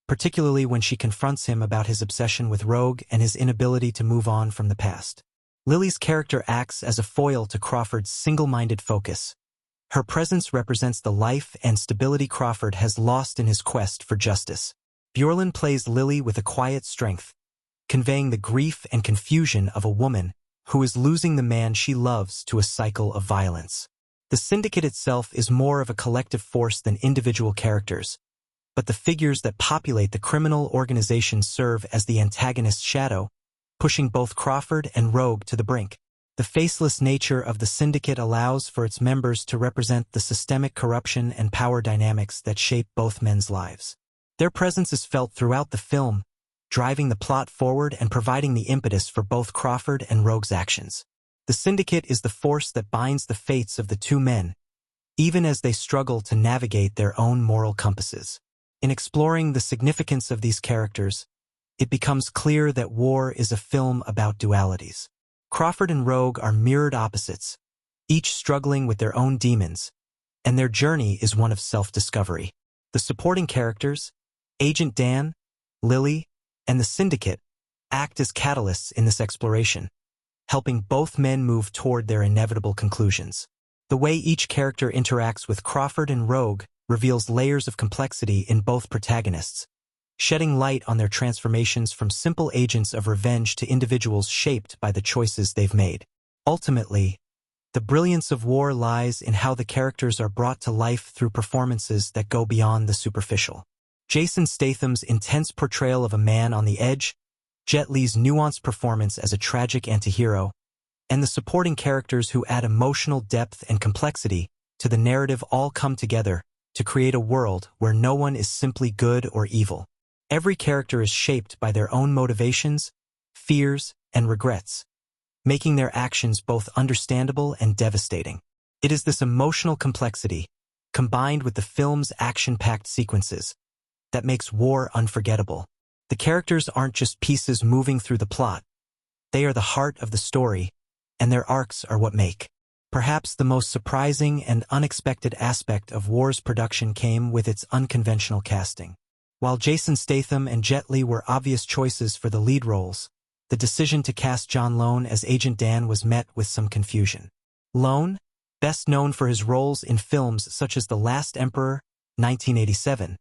particularly when she confronts him about his obsession with Rogue and his inability to move on from the past. Lily's character acts as a foil to Crawford's single-minded focus. Her presence represents the life and stability Crawford has lost in his quest for justice. Bjorlin plays Lily with a quiet strength, conveying the grief and confusion of a woman who is losing the man she loves to a cycle of violence. The syndicate itself is more of a collective force than individual characters, but the figures that populate the criminal organization serve as the antagonist's shadow, pushing both Crawford and Rogue to the brink. The faceless nature of the syndicate allows for its members to represent the systemic corruption and power dynamics that shape both men's lives. Their presence is felt throughout the film, driving the plot forward and providing the impetus for both Crawford and Rogue's actions. The syndicate is the force that binds the fates of the two men, even as they struggle to navigate their own moral compasses. In exploring the significance of these characters, it becomes clear that War is a film about dualities. Crawford and Rogue are mirrored opposites, each struggling with their own demons, and their journey is one of self-discovery. The supporting characters, Agent Dan, Lily, and the syndicate, act as catalysts in this exploration, helping both men move toward their inevitable conclusions. The way each character interacts with Crawford and Rogue reveals layers of complexity in both protagonists, shedding light on their transformations from simple agents of revenge to individuals shaped by the choices they've made. Ultimately, the brilliance of War lies in how the characters are brought to life through performances that go beyond the superficial. Jason Statham's intense portrayal of a man on the edge, Jet Li's nuanced performance as a tragic antihero, and the supporting characters who add emotional depth and complexity to the narrative all come together to create a world where no one is simply good or evil. Every character is shaped by their own motivations, fears, and regrets, making their actions both understandable and devastating. It is this emotional complexity, combined with the film's action-packed sequences, that makes War unforgettable. The characters aren't just pieces moving through the plot. They are the heart of the story, and their arcs are what make. Perhaps the most surprising and unexpected aspect of War's production came with its unconventional casting. While Jason Statham and Jet Li were obvious choices for the lead roles, the decision to cast John Lone as Agent Dan was met with some confusion. Lone, best known for his roles in films such as The Last Emperor, 1987,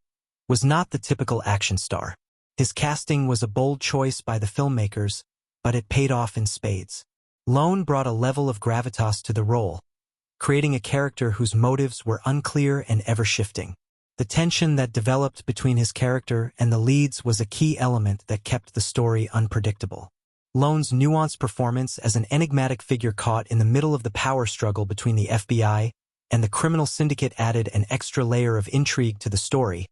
was not the typical action star. His casting was a bold choice by the filmmakers, but it paid off in spades. Lone brought a level of gravitas to the role, creating a character whose motives were unclear and ever-shifting. The tension that developed between his character and the leads was a key element that kept the story unpredictable. Lone's nuanced performance as an enigmatic figure caught in the middle of the power struggle between the FBI and the criminal syndicate added an extra layer of intrigue to the story,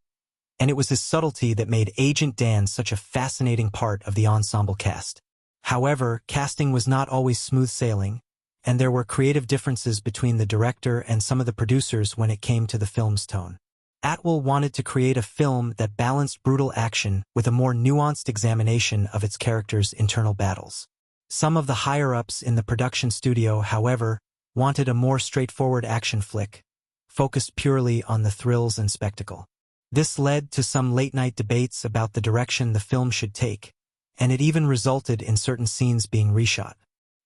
and it was his subtlety that made Agent Dan such a fascinating part of the ensemble cast. However, casting was not always smooth sailing, and there were creative differences between the director and some of the producers when it came to the film's tone. Atwell wanted to create a film that balanced brutal action with a more nuanced examination of its characters' internal battles. Some of the higher-ups in the production studio, however, wanted a more straightforward action flick, focused purely on the thrills and spectacle. This led to some late-night debates about the direction the film should take, and it even resulted in certain scenes being reshot.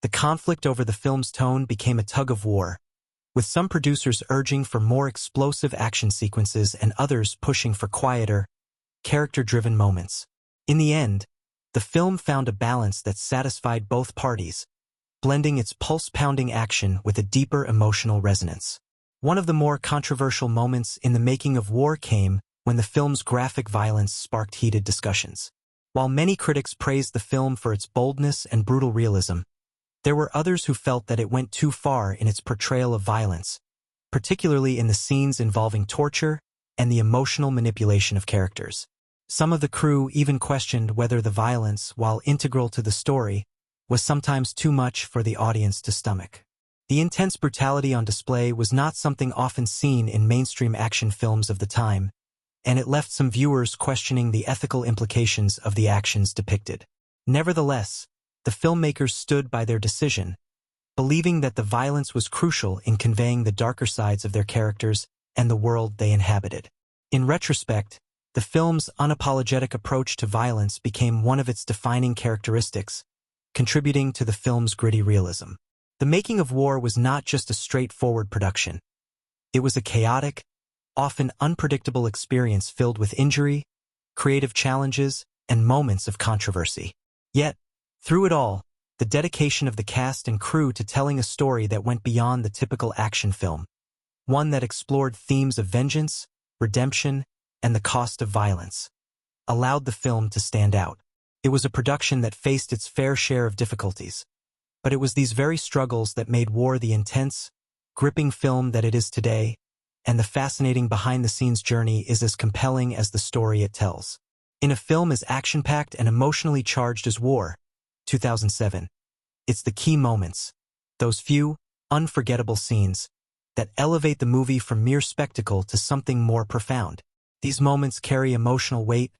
The conflict over the film's tone became a tug-of-war, with some producers urging for more explosive action sequences and others pushing for quieter, character-driven moments. In the end, the film found a balance that satisfied both parties, blending its pulse-pounding action with a deeper emotional resonance. One of the more controversial moments in the making of War came when the film's graphic violence sparked heated discussions. While many critics praised the film for its boldness and brutal realism, there were others who felt that it went too far in its portrayal of violence, particularly in the scenes involving torture and the emotional manipulation of characters. Some of the crew even questioned whether the violence, while integral to the story, was sometimes too much for the audience to stomach. The intense brutality on display was not something often seen in mainstream action films of the time, and it left some viewers questioning the ethical implications of the actions depicted. Nevertheless, the filmmakers stood by their decision, believing that the violence was crucial in conveying the darker sides of their characters and the world they inhabited. In retrospect, the film's unapologetic approach to violence became one of its defining characteristics, contributing to the film's gritty realism. The making of War was not just a straightforward production. It was a chaotic, often unpredictable experience filled with injury, creative challenges, and moments of controversy. Yet, through it all, the dedication of the cast and crew to telling a story that went beyond the typical action film, one that explored themes of vengeance, redemption, and the cost of violence, allowed the film to stand out. It was a production that faced its fair share of difficulties, but it was these very struggles that made War the intense, gripping film that it is today, and the fascinating behind-the-scenes journey is as compelling as the story it tells. In a film as action-packed and emotionally charged as War, 2007, it's the key moments, those few, unforgettable scenes, that elevate the movie from mere spectacle to something more profound. These moments carry emotional weight,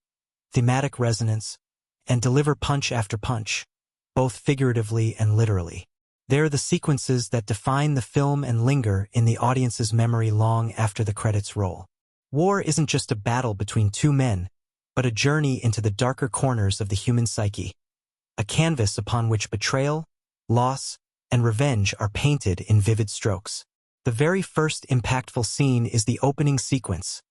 thematic resonance, and deliver punch after punch, both figuratively and literally. They're the sequences that define the film and linger in the audience's memory long after the credits roll. War isn't just a battle between two men, but a journey into the darker corners of the human psyche, a canvas upon which betrayal, loss, and revenge are painted in vivid strokes. The very first impactful scene is the opening sequence,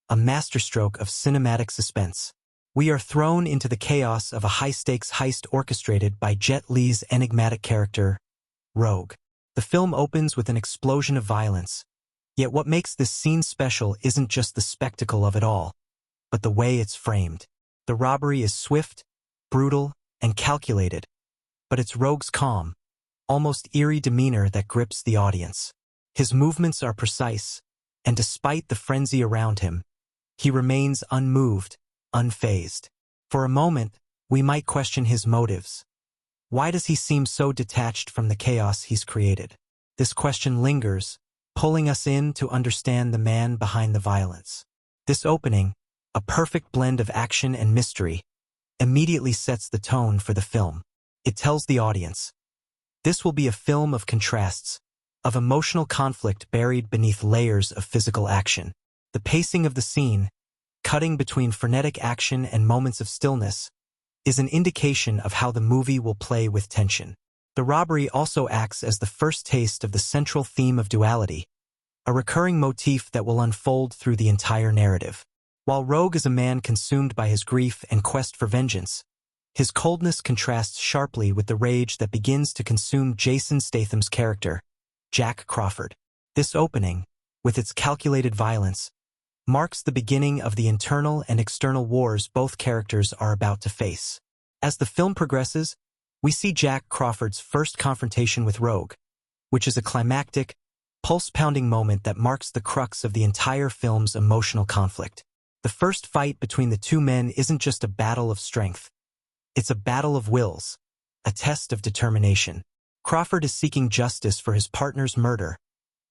a masterstroke of cinematic suspense. We are thrown into the chaos of a high-stakes heist orchestrated by Jet Li's enigmatic character, Rogue. The film opens with an explosion of violence, yet what makes this scene special isn't just the spectacle of it all, but the way it's framed. The robbery is swift, brutal, and calculated, but it's Rogue's calm, almost eerie demeanor that grips the audience. His movements are precise, and despite the frenzy around him, he remains unmoved, unfazed. For a moment, we might question his motives. Why does he seem so detached from the chaos he's created? This question lingers, pulling us in to understand the man behind the violence. This opening, a perfect blend of action and mystery, immediately sets the tone for the film. It tells the audience, this will be a film of contrasts, of emotional conflict buried beneath layers of physical action. The pacing of the scene, cutting between frenetic action and moments of stillness, is an indication of how the movie will play with tension. The robbery also acts as the first taste of the central theme of duality, a recurring motif that will unfold through the entire narrative. While Rogue is a man consumed by his grief and quest for vengeance, his coldness contrasts sharply with the rage that begins to consume Jason Statham's character, Jack Crawford. This opening, with its calculated violence, marks the beginning of the internal and external wars both characters are about to face. As the film progresses, we see Jack Crawford's first confrontation with Rogue, which is a climactic, pulse-pounding moment that marks the crux of the entire film's emotional conflict. The first fight between the two men isn't just a battle of strength. It's a battle of wills, a test of determination. Crawford is seeking justice for his partner's murder,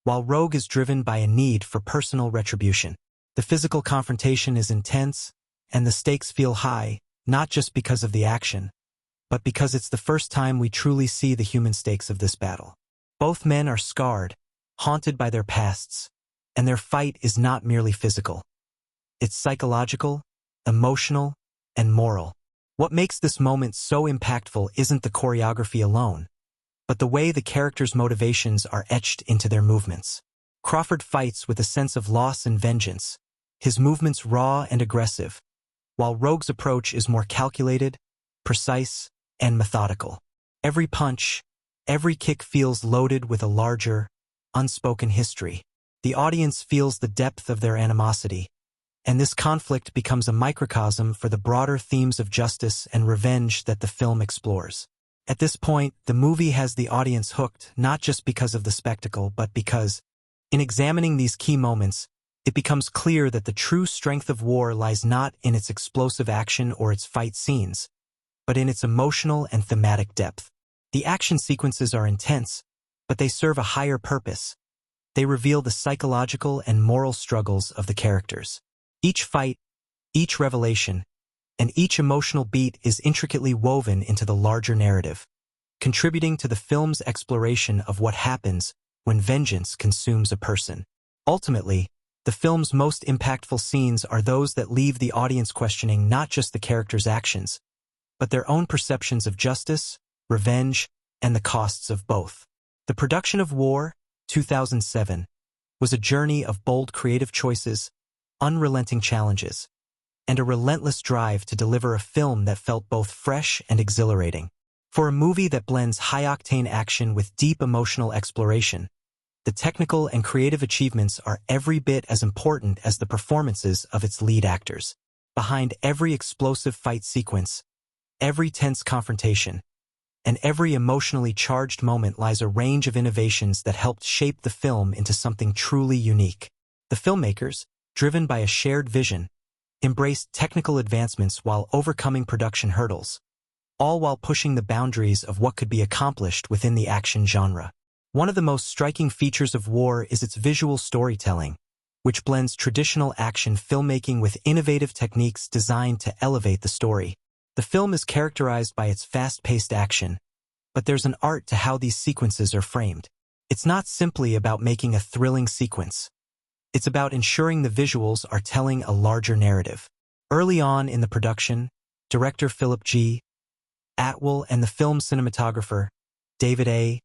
while Rogue is driven by a need for personal retribution. The physical confrontation is intense, and the stakes feel high, not just because of the action, but because it's the first time we truly see the human stakes of this battle. Both men are scarred, haunted by their pasts, and their fight is not merely physical. It's psychological, emotional, and moral. What makes this moment so impactful isn't the choreography alone, but the way the characters' motivations are etched into their movements. Crawford fights with a sense of loss and vengeance, his movements raw and aggressive, while Rogue's approach is more calculated, precise, and methodical. Every punch, every kick feels loaded with a larger, unspoken history. The audience feels the depth of their animosity, and this conflict becomes a microcosm for the broader themes of justice and revenge that the film explores. At this point, the movie has the audience hooked not just because of the spectacle, but because, in examining these key moments, it becomes clear that the true strength of war lies not in its explosive action or its fight scenes, but in its emotional and thematic depth. The action sequences are intense, but they serve a higher purpose. They reveal the psychological and moral struggles of the characters. Each fight, each revelation, and each emotional beat is intricately woven into the larger narrative, contributing to the film's exploration of what happens when vengeance consumes a person. Ultimately, the film's most impactful scenes are those that leave the audience questioning not just the characters' actions, but their own perceptions of justice, revenge, and the costs of both. The production of War, 2007, was a journey of bold creative choices, unrelenting challenges, and a relentless drive to deliver a film that felt both fresh and exhilarating. For a movie that blends high-octane action with deep emotional exploration, the technical and creative achievements are every bit as important as the performances of its lead actors. Behind every explosive fight sequence, every tense confrontation, and every emotionally charged moment lies a range of innovations that helped shape the film into something truly unique. The filmmakers, driven by a shared vision, embraced technical advancements while overcoming production hurdles, all while pushing the boundaries of what could be accomplished within the action genre. One of the most striking features of War is its visual storytelling, which blends traditional action filmmaking with innovative techniques designed to elevate the story. The film is characterized by its fast-paced action, but there's an art to how these sequences are framed. It's not simply about making a thrilling sequence. It's about ensuring the visuals are telling a larger narrative. Early on in the production, director Philip G. Atwell and the film's cinematographer, David A.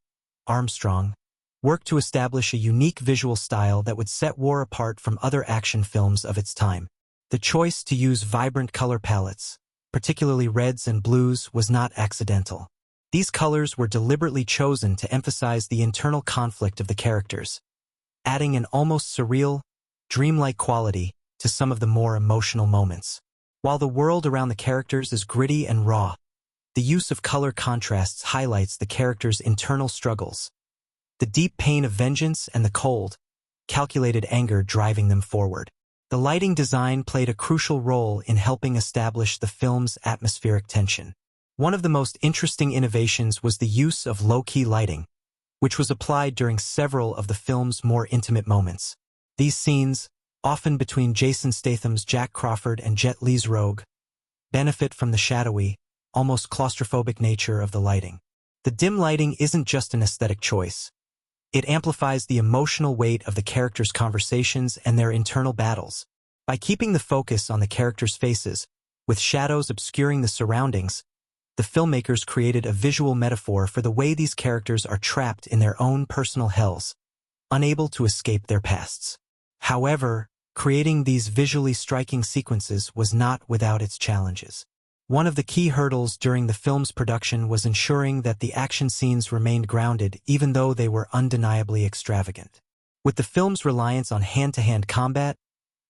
Armstrong, worked to establish a unique visual style that would set War apart from other action films of its time. The choice to use vibrant color palettes, particularly reds and blues, was not accidental. These colors were deliberately chosen to emphasize the internal conflict of the characters, adding an almost surreal, dreamlike quality to some of the more emotional moments. While the world around the characters is gritty and raw, the use of color contrasts highlights the characters' internal struggles, the deep pain of vengeance and the cold, calculated anger driving them forward. The lighting design played a crucial role in helping establish the film's atmospheric tension. One of the most interesting innovations was the use of low-key lighting, which was applied during several of the film's more intimate moments. These scenes, often between Jason Statham's Jack Crawford and Jet Li's Rogue, benefit from the shadowy, almost claustrophobic nature of the lighting. The dim lighting isn't just an aesthetic choice. It amplifies the emotional weight of the characters' conversations and their internal battles. By keeping the focus on the characters' faces, with shadows obscuring the surroundings, the filmmakers created a visual metaphor for the way these characters are trapped in their own personal hells, unable to escape their pasts. However, creating these visually striking sequences was not without its challenges. One of the key hurdles during the film's production was ensuring that the action scenes remained grounded even though they were undeniably extravagant. With the film's reliance on hand-to-hand combat,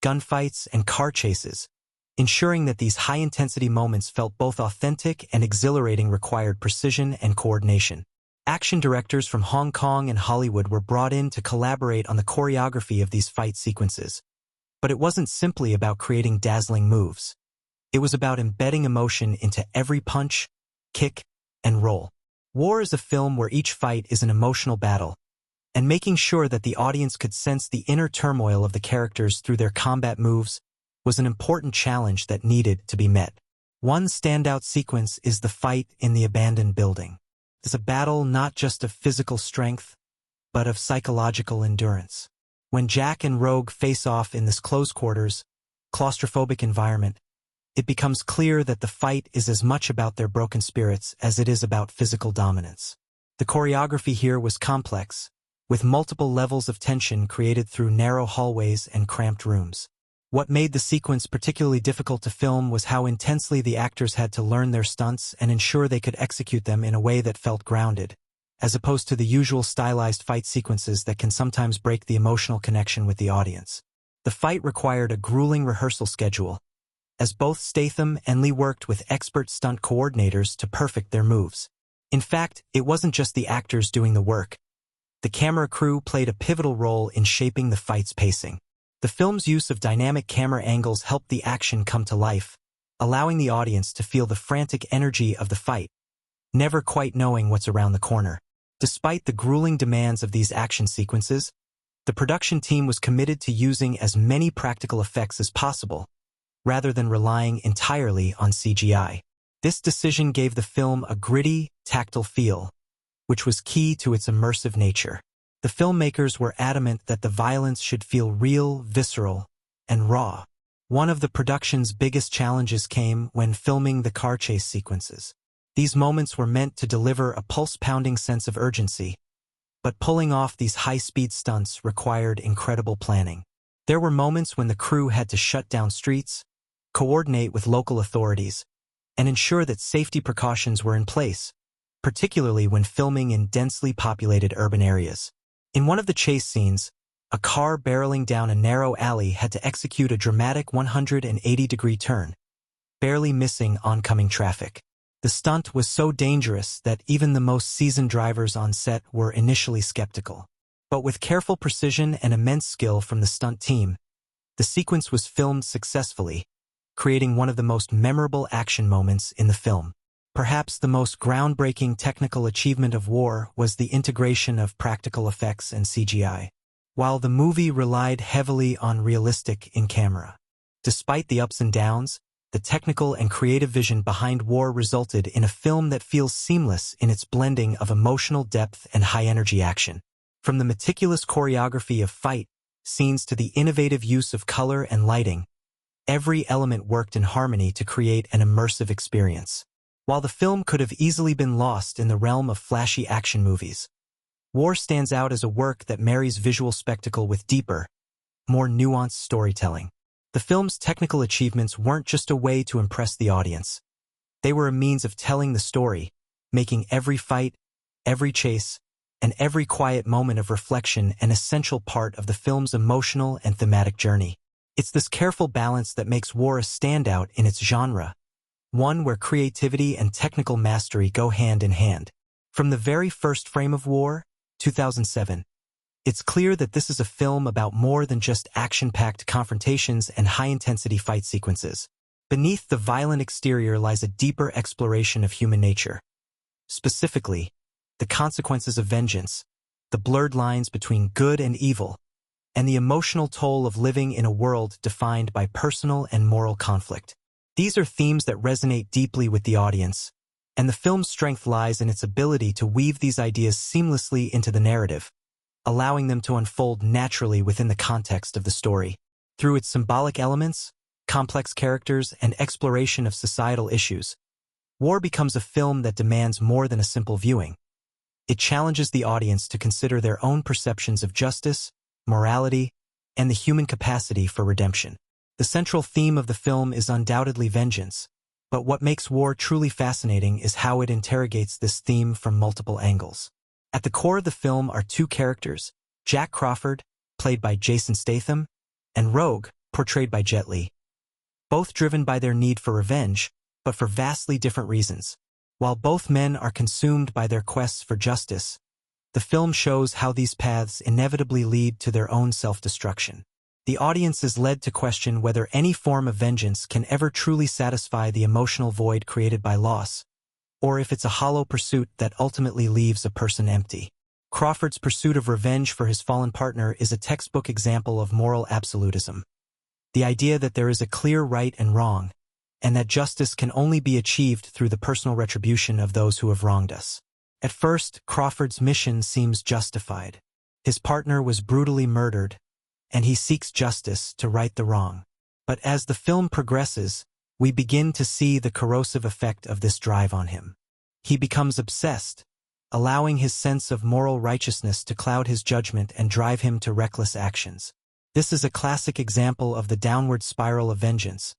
gunfights, and car chases, ensuring that these high-intensity moments felt both authentic and exhilarating required precision and coordination. Action directors from Hong Kong and Hollywood were brought in to collaborate on the choreography of these fight sequences. But it wasn't simply about creating dazzling moves. It was about embedding emotion into every punch, kick, and roll. War is a film where each fight is an emotional battle, and making sure that the audience could sense the inner turmoil of the characters through their combat moves was an important challenge that needed to be met. One standout sequence is the fight in the abandoned building. It's a battle not just of physical strength, but of psychological endurance. When Jack and Rogue face off in this close-quarters, claustrophobic environment, it becomes clear that the fight is as much about their broken spirits as it is about physical dominance. The choreography here was complex, with multiple levels of tension created through narrow hallways and cramped rooms. What made the sequence particularly difficult to film was how intensely the actors had to learn their stunts and ensure they could execute them in a way that felt grounded, as opposed to the usual stylized fight sequences that can sometimes break the emotional connection with the audience. The fight required a grueling rehearsal schedule, as both Statham and Lee worked with expert stunt coordinators to perfect their moves. In fact, it wasn't just the actors doing the work. The camera crew played a pivotal role in shaping the fight's pacing. The film's use of dynamic camera angles helped the action come to life, allowing the audience to feel the frantic energy of the fight, never quite knowing what's around the corner. Despite the grueling demands of these action sequences, the production team was committed to using as many practical effects as possible, rather than relying entirely on CGI. This decision gave the film a gritty, tactile feel, which was key to its immersive nature. The filmmakers were adamant that the violence should feel real, visceral, and raw. One of the production's biggest challenges came when filming the car chase sequences. These moments were meant to deliver a pulse-pounding sense of urgency, but pulling off these high-speed stunts required incredible planning. There were moments when the crew had to shut down streets, coordinate with local authorities, and ensure that safety precautions were in place, particularly when filming in densely populated urban areas. In one of the chase scenes, a car barreling down a narrow alley had to execute a dramatic 180-degree turn, barely missing oncoming traffic. The stunt was so dangerous that even the most seasoned drivers on set were initially skeptical. But with careful precision and immense skill from the stunt team, the sequence was filmed successfully, creating one of the most memorable action moments in the film. Perhaps the most groundbreaking technical achievement of War was the integration of practical effects and CGI. While the movie relied heavily on realistic in-camera, despite the ups and downs, the technical and creative vision behind War resulted in a film that feels seamless in its blending of emotional depth and high-energy action. From the meticulous choreography of fight scenes to the innovative use of color and lighting, every element worked in harmony to create an immersive experience. While the film could have easily been lost in the realm of flashy action movies, War stands out as a work that marries visual spectacle with deeper, more nuanced storytelling. The film's technical achievements weren't just a way to impress the audience. They were a means of telling the story, making every fight, every chase, and every quiet moment of reflection an essential part of the film's emotional and thematic journey. It's this careful balance that makes War a standout in its genre, one where creativity and technical mastery go hand in hand. From the very first frame of War, 2007, it's clear that this is a film about more than just action-packed confrontations and high-intensity fight sequences. Beneath the violent exterior lies a deeper exploration of human nature. Specifically, the consequences of vengeance, the blurred lines between good and evil, and the emotional toll of living in a world defined by personal and moral conflict. These are themes that resonate deeply with the audience, and the film's strength lies in its ability to weave these ideas seamlessly into the narrative, allowing them to unfold naturally within the context of the story. Through its symbolic elements, complex characters, and exploration of societal issues, War becomes a film that demands more than a simple viewing. It challenges the audience to consider their own perceptions of justice, morality, and the human capacity for redemption. The central theme of the film is undoubtedly vengeance, but what makes War truly fascinating is how it interrogates this theme from multiple angles. At the core of the film are two characters, Jack Crawford, played by Jason Statham, and Rogue, portrayed by Jet Li. Both driven by their need for revenge, but for vastly different reasons. While both men are consumed by their quests for justice, the film shows how these paths inevitably lead to their own self-destruction. The audience is led to question whether any form of vengeance can ever truly satisfy the emotional void created by loss, or if it's a hollow pursuit that ultimately leaves a person empty. Crawford's pursuit of revenge for his fallen partner is a textbook example of moral absolutism. The idea that there is a clear right and wrong, and that justice can only be achieved through the personal retribution of those who have wronged us. At first, Crawford's mission seems justified. His partner was brutally murdered, and he seeks justice to right the wrong. But as the film progresses, we begin to see the corrosive effect of this drive on him. He becomes obsessed, allowing his sense of moral righteousness to cloud his judgment and drive him to reckless actions. This is a classic example of the downward spiral of vengeance,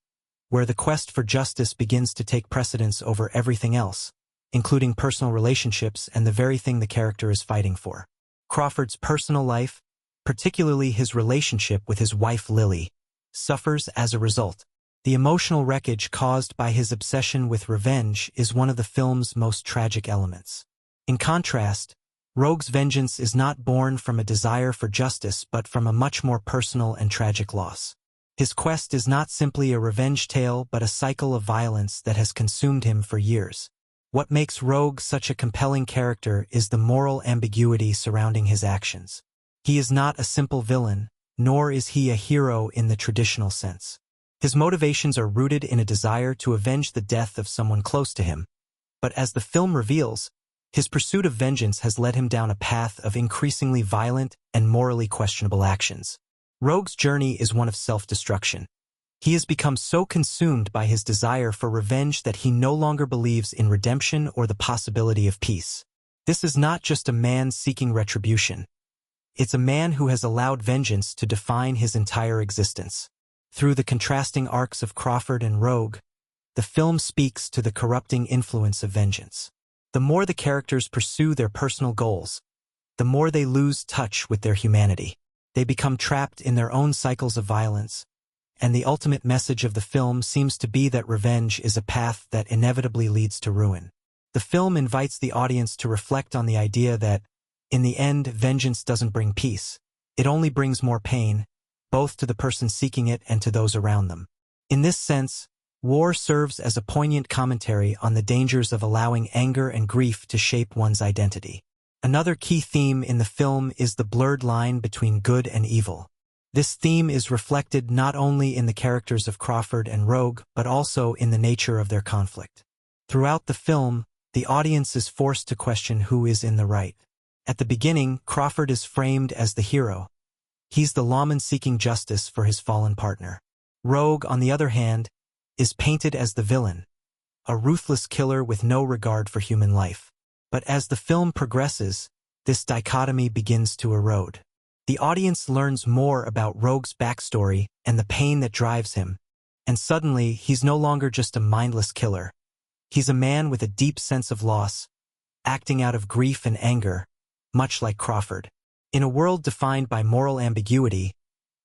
where the quest for justice begins to take precedence over everything else, including personal relationships and the very thing the character is fighting for. Crawford's personal life, particularly his relationship with his wife Lily, suffers as a result. The emotional wreckage caused by his obsession with revenge is one of the film's most tragic elements. In contrast, Rogue's vengeance is not born from a desire for justice but from a much more personal and tragic loss. His quest is not simply a revenge tale but a cycle of violence that has consumed him for years. What makes Rogue such a compelling character is the moral ambiguity surrounding his actions. He is not a simple villain, nor is he a hero in the traditional sense. His motivations are rooted in a desire to avenge the death of someone close to him, but as the film reveals, his pursuit of vengeance has led him down a path of increasingly violent and morally questionable actions. Rogue's journey is one of self-destruction. He has become so consumed by his desire for revenge that he no longer believes in redemption or the possibility of peace. This is not just a man seeking retribution. It's a man who has allowed vengeance to define his entire existence. Through the contrasting arcs of Crawford and Rogue, the film speaks to the corrupting influence of vengeance. The more the characters pursue their personal goals, the more they lose touch with their humanity. They become trapped in their own cycles of violence, and the ultimate message of the film seems to be that revenge is a path that inevitably leads to ruin. The film invites the audience to reflect on the idea that, in the end, vengeance doesn't bring peace. It only brings more pain, both to the person seeking it and to those around them. In this sense, War serves as a poignant commentary on the dangers of allowing anger and grief to shape one's identity. Another key theme in the film is the blurred line between good and evil. This theme is reflected not only in the characters of Crawford and Rogue, but also in the nature of their conflict. Throughout the film, the audience is forced to question who is in the right. At the beginning, Crawford is framed as the hero. He's the lawman seeking justice for his fallen partner. Rogue, on the other hand, is painted as the villain, a ruthless killer with no regard for human life. But as the film progresses, this dichotomy begins to erode. The audience learns more about Rogue's backstory and the pain that drives him, and suddenly he's no longer just a mindless killer. He's a man with a deep sense of loss, acting out of grief and anger, much like Crawford. In a world defined by moral ambiguity,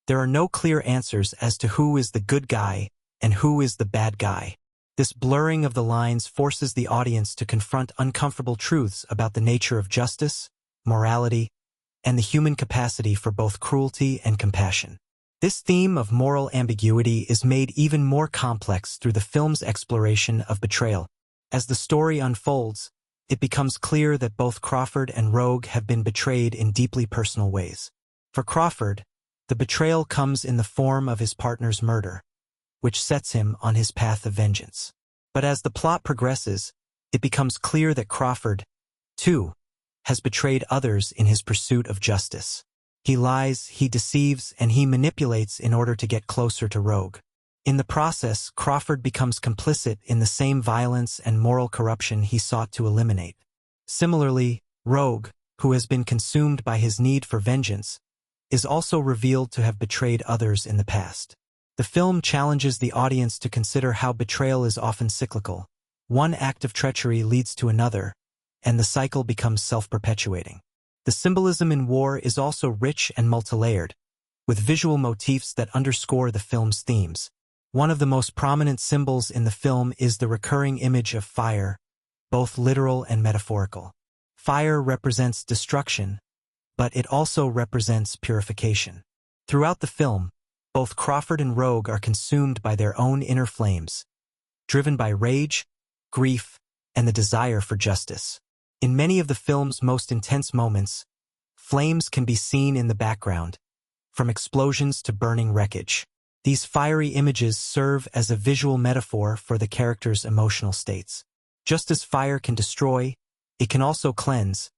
there are no clear answers as to who is the good guy and who is the bad guy. This blurring of the lines forces the audience to confront uncomfortable truths about the nature of justice, morality, and the human capacity for both cruelty and compassion. This theme of moral ambiguity is made even more complex through the film's exploration of betrayal. As the story unfolds, it becomes clear that both Crawford and Rogue have been betrayed in deeply personal ways. For Crawford, the betrayal comes in the form of his partner's murder, which sets him on his path of vengeance. But as the plot progresses, it becomes clear that Crawford, too, has betrayed others in his pursuit of justice. He lies, he deceives, and he manipulates in order to get closer to Rogue. In the process, Crawford becomes complicit in the same violence and moral corruption he sought to eliminate. Similarly, Rogue, who has been consumed by his need for vengeance, is also revealed to have betrayed others in the past. The film challenges the audience to consider how betrayal is often cyclical. One act of treachery leads to another, and the cycle becomes self-perpetuating. The symbolism in war is also rich and multilayered, with visual motifs that underscore the film's themes. One of the most prominent symbols in the film is the recurring image of fire, both literal and metaphorical. Fire represents destruction, but it also represents purification. Throughout the film, both Crawford and Rogue are consumed by their own inner flames, driven by rage, grief, and the desire for justice. In many of the film's most intense moments, flames can be seen in the background, from explosions to burning wreckage. These fiery images serve as a visual metaphor for the characters' emotional states. Just as fire can destroy, it can also cleanse,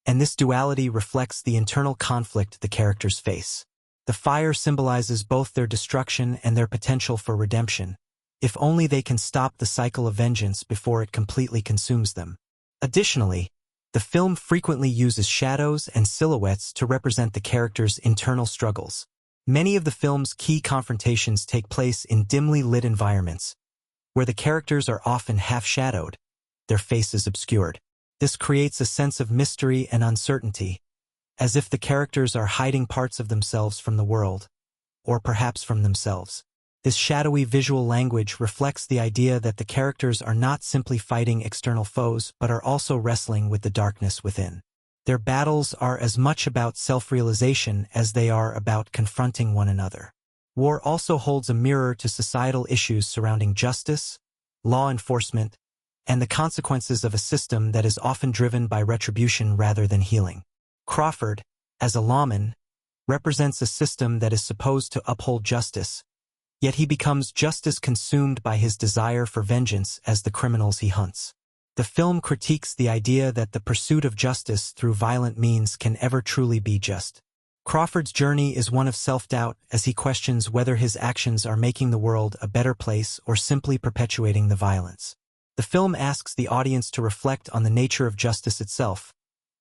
and this duality reflects the internal conflict the characters face. The fire symbolizes both their destruction and their potential for redemption, if only they can stop the cycle of vengeance before it completely consumes them. Additionally, the film frequently uses shadows and silhouettes to represent the characters' internal struggles. Many of the film's key confrontations take place in dimly lit environments, where the characters are often half-shadowed, their faces obscured. This creates a sense of mystery and uncertainty, as if the characters are hiding parts of themselves from the world, or perhaps from themselves. This shadowy visual language reflects the idea that the characters are not simply fighting external foes but are also wrestling with the darkness within. Their battles are as much about self-realization as they are about confronting one another. War also holds a mirror to societal issues surrounding justice, law enforcement, and the consequences of a system that is often driven by retribution rather than healing. Crawford, as a lawman, represents a system that is supposed to uphold justice, yet he becomes just as consumed by his desire for vengeance as the criminals he hunts. The film critiques the idea that the pursuit of justice through violent means can ever truly be just. Crawford's journey is one of self-doubt as he questions whether his actions are making the world a better place or simply perpetuating the violence. The film asks the audience to reflect on the nature of justice itself.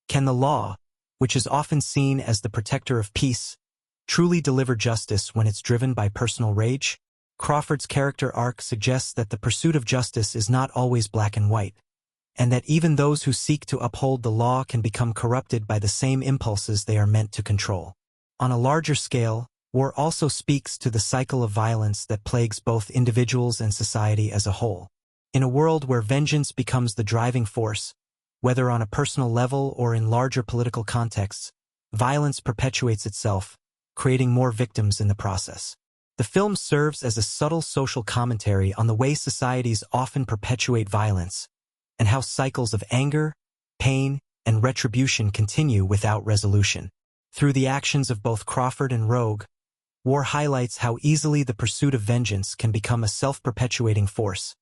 Can the law, which is often seen as the protector of peace, truly deliver justice when it's driven by personal rage? Crawford's character arc suggests that the pursuit of justice is not always black and white, and that even those who seek to uphold the law can become corrupted by the same impulses they are meant to control. On a larger scale, war also speaks to the cycle of violence that plagues both individuals and society as a whole. In a world where vengeance becomes the driving force, whether on a personal level or in larger political contexts, violence perpetuates itself, creating more victims in the process. The film serves as a subtle social commentary on the way societies often perpetuate violence, and how cycles of anger, pain, and retribution continue without resolution. Through the actions of both Crawford and Rogue, war highlights how easily the pursuit of vengeance can become a self-perpetuating force,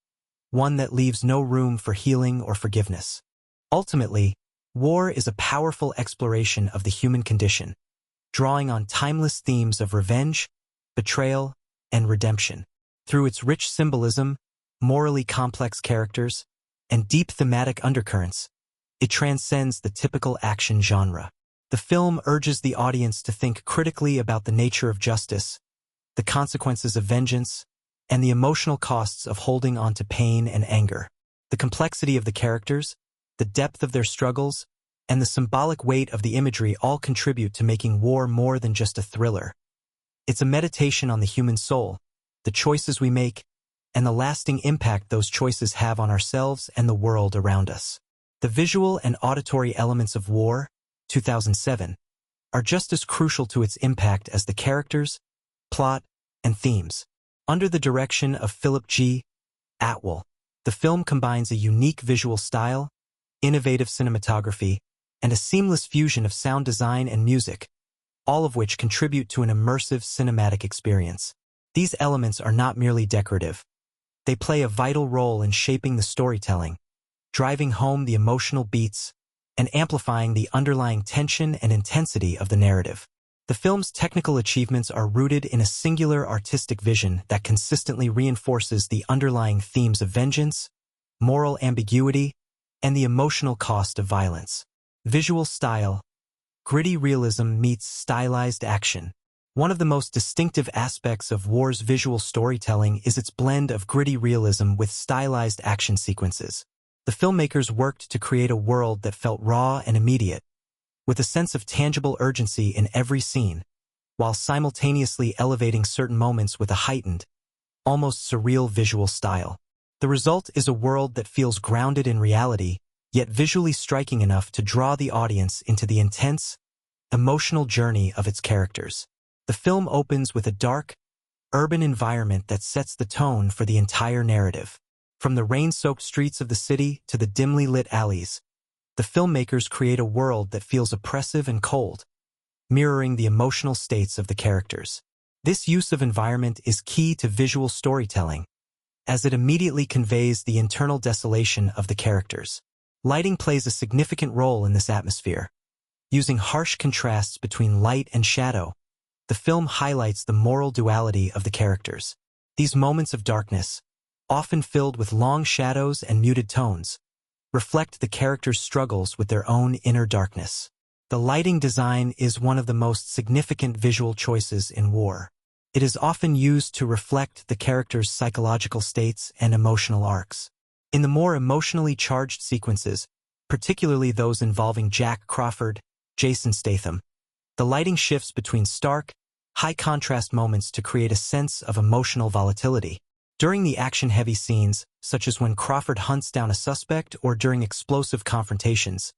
one that leaves no room for healing or forgiveness. Ultimately, war is a powerful exploration of the human condition, drawing on timeless themes of revenge, betrayal, and redemption. Through its rich symbolism, morally complex characters, and deep thematic undercurrents, it transcends the typical action genre. The film urges the audience to think critically about the nature of justice, the consequences of vengeance, and the emotional costs of holding on to pain and anger. The complexity of the characters, the depth of their struggles, and the symbolic weight of the imagery all contribute to making war more than just a thriller. It's a meditation on the human soul, the choices we make, and the lasting impact those choices have on ourselves and the world around us. The visual and auditory elements of War, 2007, are just as crucial to its impact as the characters, plot, and themes. Under the direction of Philip G. Atwell, the film combines a unique visual style, innovative cinematography, and a seamless fusion of sound design and music, all of which contribute to an immersive cinematic experience. These elements are not merely decorative. They play a vital role in shaping the storytelling, driving home the emotional beats, and amplifying the underlying tension and intensity of the narrative. The film's technical achievements are rooted in a singular artistic vision that consistently reinforces the underlying themes of vengeance, moral ambiguity, and the emotional cost of violence. Visual style, gritty realism meets stylized action. One of the most distinctive aspects of War's visual storytelling is its blend of gritty realism with stylized action sequences. The filmmakers worked to create a world that felt raw and immediate, with a sense of tangible urgency in every scene, while simultaneously elevating certain moments with a heightened, almost surreal visual style. The result is a world that feels grounded in reality, yet visually striking enough to draw the audience into the intense, emotional journey of its characters. The film opens with a dark, urban environment that sets the tone for the entire narrative. From the rain-soaked streets of the city to the dimly lit alleys, the filmmakers create a world that feels oppressive and cold, mirroring the emotional states of the characters. This use of environment is key to visual storytelling, as it immediately conveys the internal desolation of the characters. Lighting plays a significant role in this atmosphere. Using harsh contrasts between light and shadow, the film highlights the moral duality of the characters. These moments of darkness, often filled with long shadows and muted tones, reflect the characters' struggles with their own inner darkness. The lighting design is one of the most significant visual choices in War. It is often used to reflect the characters' psychological states and emotional arcs. In the more emotionally charged sequences, particularly those involving Jack Crawford, Jason Statham, the lighting shifts between stark, high-contrast moments to create a sense of emotional volatility. During the action-heavy scenes, such as when Crawford hunts down a suspect or during explosive confrontations,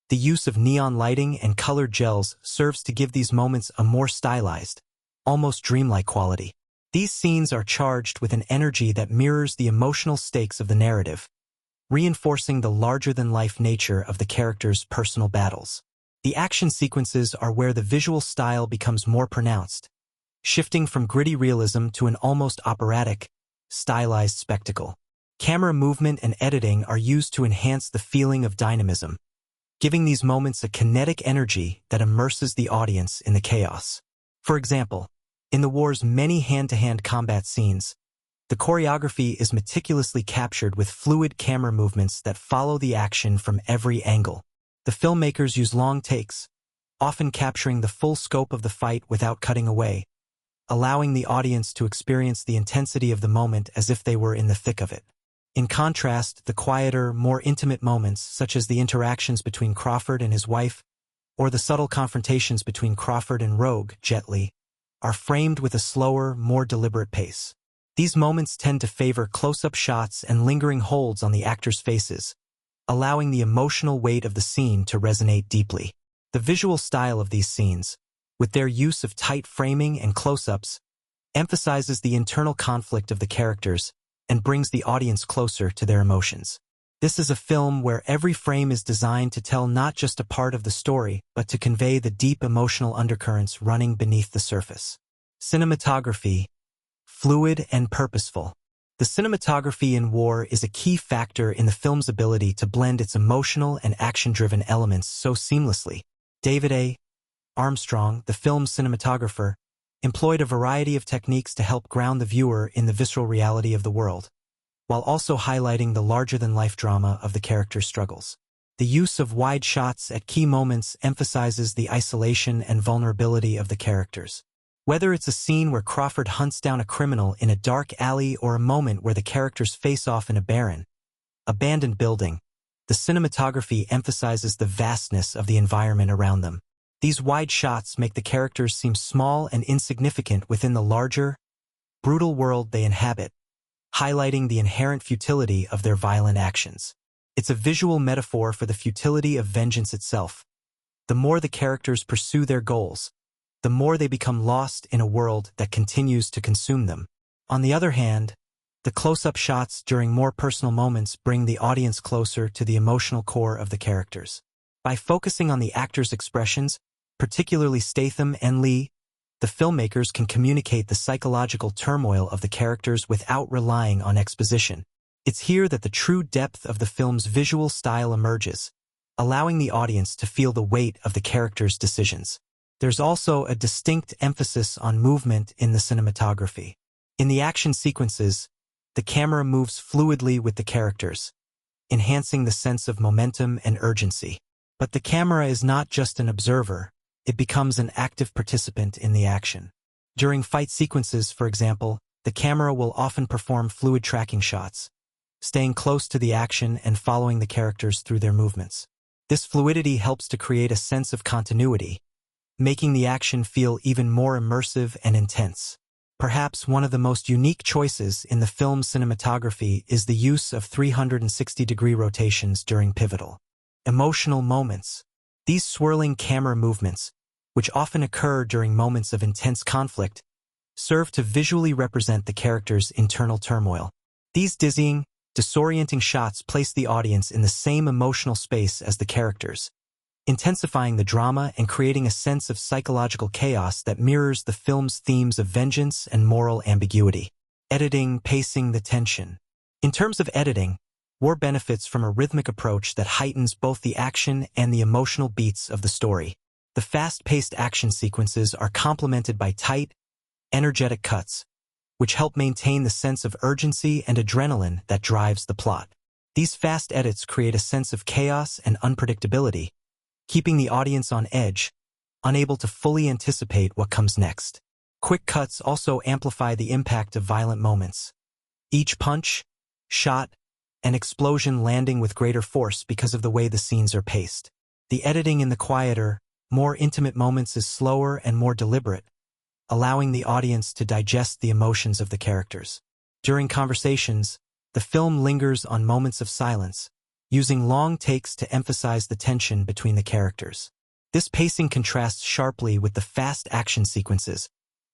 the use of neon lighting and colored gels serves to give these moments a more stylized, almost dreamlike quality. These scenes are charged with an energy that mirrors the emotional stakes of the narrative, reinforcing the larger-than-life nature of the characters' personal battles. The action sequences are where the visual style becomes more pronounced, shifting from gritty realism to an almost operatic, stylized spectacle. Camera movement and editing are used to enhance the feeling of dynamism, giving these moments a kinetic energy that immerses the audience in the chaos. For example, in the war's many hand-to-hand combat scenes, the choreography is meticulously captured with fluid camera movements that follow the action from every angle. The filmmakers use long takes, often capturing the full scope of the fight without cutting away, allowing the audience to experience the intensity of the moment as if they were in the thick of it. In contrast, the quieter, more intimate moments, such as the interactions between Crawford and his wife, or the subtle confrontations between Crawford and Rogue, Jet Li, are framed with a slower, more deliberate pace. These moments tend to favor close-up shots and lingering holds on the actors' faces, allowing the emotional weight of the scene to resonate deeply. The visual style of these scenes, with their use of tight framing and close-ups, emphasizes the internal conflict of the characters and brings the audience closer to their emotions. This is a film where every frame is designed to tell not just a part of the story, but to convey the deep emotional undercurrents running beneath the surface. Cinematography, fluid and purposeful. The cinematography in War is a key factor in the film's ability to blend its emotional and action-driven elements so seamlessly. David A. Armstrong, the film's cinematographer, employed a variety of techniques to help ground the viewer in the visceral reality of the world, while also highlighting the larger-than-life drama of the characters' struggles. The use of wide shots at key moments emphasizes the isolation and vulnerability of the characters. Whether it's a scene where Crawford hunts down a criminal in a dark alley or a moment where the characters face off in a barren, abandoned building, the cinematography emphasizes the vastness of the environment around them. These wide shots make the characters seem small and insignificant within the larger, brutal world they inhabit, highlighting the inherent futility of their violent actions. It's a visual metaphor for the futility of vengeance itself. The more the characters pursue their goals, the more they become lost in a world that continues to consume them. On the other hand, the close-up shots during more personal moments bring the audience closer to the emotional core of the characters. By focusing on the actors' expressions, particularly Statham and Lee, the filmmakers can communicate the psychological turmoil of the characters without relying on exposition. It's here that the true depth of the film's visual style emerges, allowing the audience to feel the weight of the characters' decisions. There's also a distinct emphasis on movement in the cinematography. In the action sequences, the camera moves fluidly with the characters, enhancing the sense of momentum and urgency. But the camera is not just an observer, it becomes an active participant in the action. During fight sequences, for example, the camera will often perform fluid tracking shots, staying close to the action and following the characters through their movements. This fluidity helps to create a sense of continuity, making the action feel even more immersive and intense. Perhaps one of the most unique choices in the film's cinematography is the use of 360-degree rotations during pivotal, emotional moments. These swirling camera movements, which often occur during moments of intense conflict, serve to visually represent the character's internal turmoil. These dizzying, disorienting shots place the audience in the same emotional space as the characters, intensifying the drama and creating a sense of psychological chaos that mirrors the film's themes of vengeance and moral ambiguity. Editing, pacing the tension. In terms of editing, War benefits from a rhythmic approach that heightens both the action and the emotional beats of the story. The fast-paced action sequences are complemented by tight, energetic cuts, which help maintain the sense of urgency and adrenaline that drives the plot. These fast edits create a sense of chaos and unpredictability, keeping the audience on edge, unable to fully anticipate what comes next. Quick cuts also amplify the impact of violent moments. Each punch, shot, and explosion landing with greater force because of the way the scenes are paced. The editing in the quieter, more intimate moments is slower and more deliberate, allowing the audience to digest the emotions of the characters. During conversations, the film lingers on moments of silence, using long takes to emphasize the tension between the characters. This pacing contrasts sharply with the fast action sequences,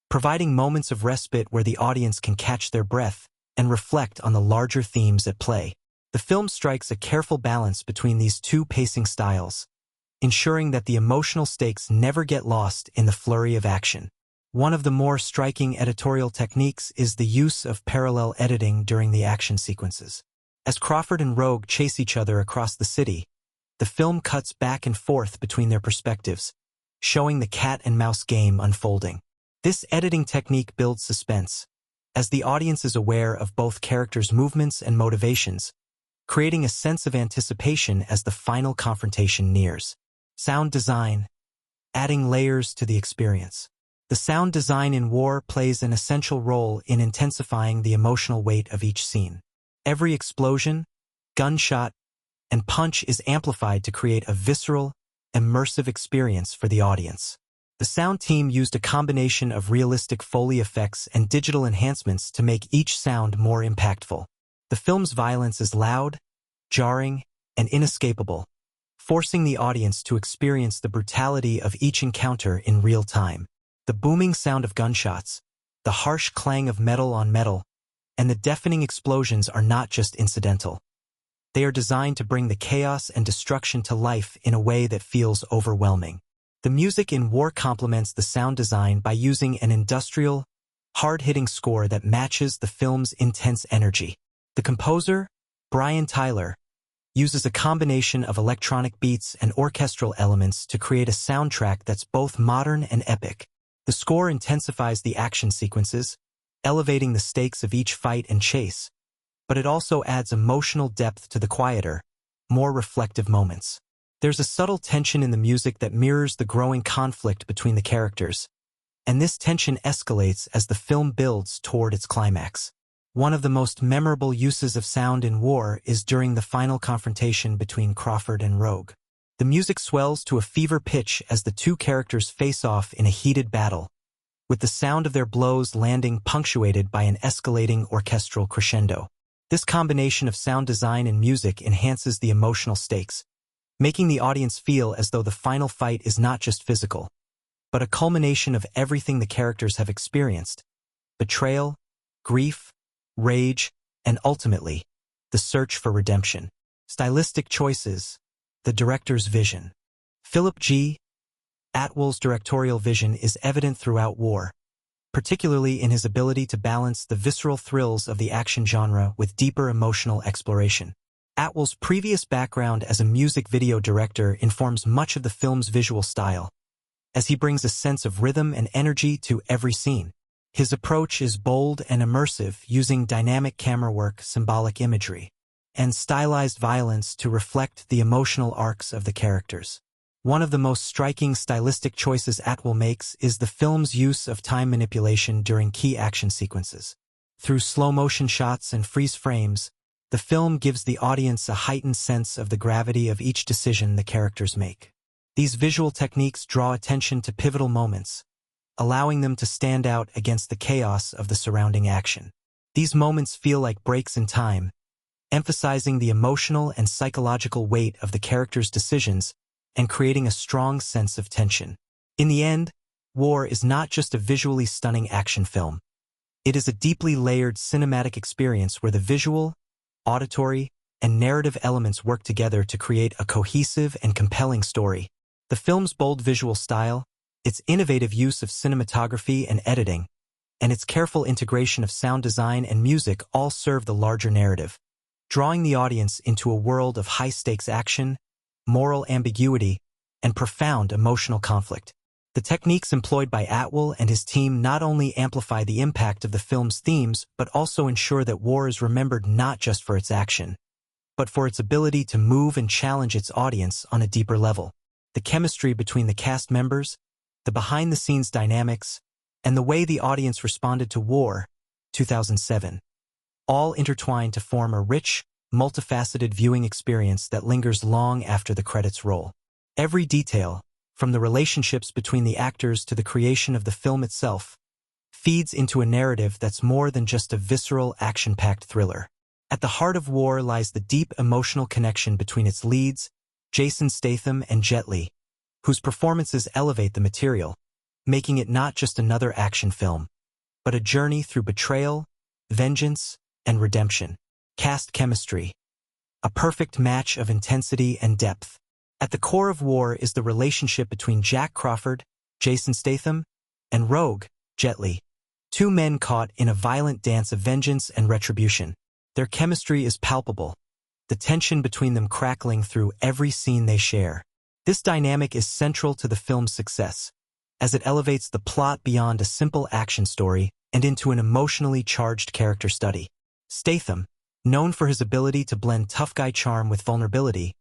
providing moments of respite where the audience can catch their breath and reflect on the larger themes at play. The film strikes a careful balance between these two pacing styles, ensuring that the emotional stakes never get lost in the flurry of action. One of the more striking editorial techniques is the use of parallel editing during the action sequences. As Crawford and Rogue chase each other across the city, the film cuts back and forth between their perspectives, showing the cat-and-mouse game unfolding. This editing technique builds suspense, as the audience is aware of both characters' movements and motivations, creating a sense of anticipation as the final confrontation nears. Sound design, adding layers to the experience. The sound design in War plays an essential role in intensifying the emotional weight of each scene. Every explosion, gunshot, and punch is amplified to create a visceral, immersive experience for the audience. The sound team used a combination of realistic Foley effects and digital enhancements to make each sound more impactful. The film's violence is loud, jarring, and inescapable, forcing the audience to experience the brutality of each encounter in real time. The booming sound of gunshots, the harsh clang of metal on metal, and the deafening explosions are not just incidental. They are designed to bring the chaos and destruction to life in a way that feels overwhelming. The music in War complements the sound design by using an industrial, hard-hitting score that matches the film's intense energy. The composer, Brian Tyler, uses a combination of electronic beats and orchestral elements to create a soundtrack that's both modern and epic. The score intensifies the action sequences, elevating the stakes of each fight and chase, but it also adds emotional depth to the quieter, more reflective moments. There's a subtle tension in the music that mirrors the growing conflict between the characters, and this tension escalates as the film builds toward its climax. One of the most memorable uses of sound in War is during the final confrontation between Crawford and Rogue. The music swells to a fever pitch as the two characters face off in a heated battle, with the sound of their blows landing punctuated by an escalating orchestral crescendo. This combination of sound design and music enhances the emotional stakes, making the audience feel as though the final fight is not just physical, but a culmination of everything the characters have experienced: betrayal, grief, rage, and ultimately, the search for redemption. Stylistic choices. The director's vision. Philip G. Atwell's directorial vision is evident throughout War, particularly in his ability to balance the visceral thrills of the action genre with deeper emotional exploration. Atwell's previous background as a music video director informs much of the film's visual style, as he brings a sense of rhythm and energy to every scene. His approach is bold and immersive, using dynamic camera work, symbolic imagery, and stylized violence to reflect the emotional arcs of the characters. One of the most striking stylistic choices Atwell makes is the film's use of time manipulation during key action sequences. Through slow-motion shots and freeze frames, the film gives the audience a heightened sense of the gravity of each decision the characters make. These visual techniques draw attention to pivotal moments, allowing them to stand out against the chaos of the surrounding action. These moments feel like breaks in time, emphasizing the emotional and psychological weight of the characters' decisions and creating a strong sense of tension. In the end, War is not just a visually stunning action film. It is a deeply layered cinematic experience where the visual, auditory, and narrative elements work together to create a cohesive and compelling story. The film's bold visual style, its innovative use of cinematography and editing, and its careful integration of sound design and music all serve the larger narrative, drawing the audience into a world of high-stakes action, moral ambiguity, and profound emotional conflict. The techniques employed by Atwell and his team not only amplify the impact of the film's themes but also ensure that War is remembered not just for its action, but for its ability to move and challenge its audience on a deeper level. The chemistry between the cast members, the behind-the-scenes dynamics, and the way the audience responded to War, 2007, all intertwine to form a rich, multifaceted viewing experience that lingers long after the credits roll. Every detail, from the relationships between the actors to the creation of the film itself, feeds into a narrative that's more than just a visceral, action-packed thriller. At the heart of War lies the deep emotional connection between its leads, Jason Statham and Jet Li, whose performances elevate the material, making it not just another action film, but a journey through betrayal, vengeance, and redemption. Cast chemistry. A perfect match of intensity and depth. At the core of War is the relationship between Jack Crawford, Jason Statham, and Rogue, Jet Li, two men caught in a violent dance of vengeance and retribution. Their chemistry is palpable, the tension between them crackling through every scene they share. This dynamic is central to the film's success, as it elevates the plot beyond a simple action story and into an emotionally charged character study. Statham, known for his ability to blend tough guy charm with vulnerability,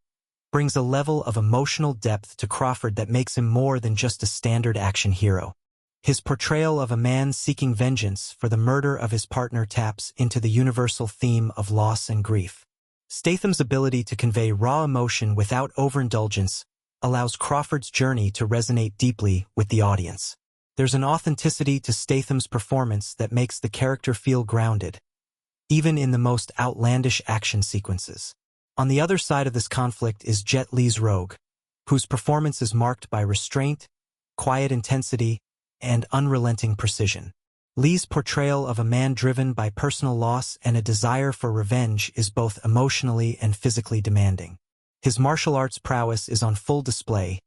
brings a level of emotional depth to Crawford that makes him more than just a standard action hero. His portrayal of a man seeking vengeance for the murder of his partner taps into the universal theme of loss and grief. Statham's ability to convey raw emotion without overindulgence allows Crawford's journey to resonate deeply with the audience. There's an authenticity to Statham's performance that makes the character feel grounded, even in the most outlandish action sequences. On the other side of this conflict is Jet Li's Rogue, whose performance is marked by restraint, quiet intensity, and unrelenting precision. Li's portrayal of a man driven by personal loss and a desire for revenge is both emotionally and physically demanding. His martial arts prowess is on full display,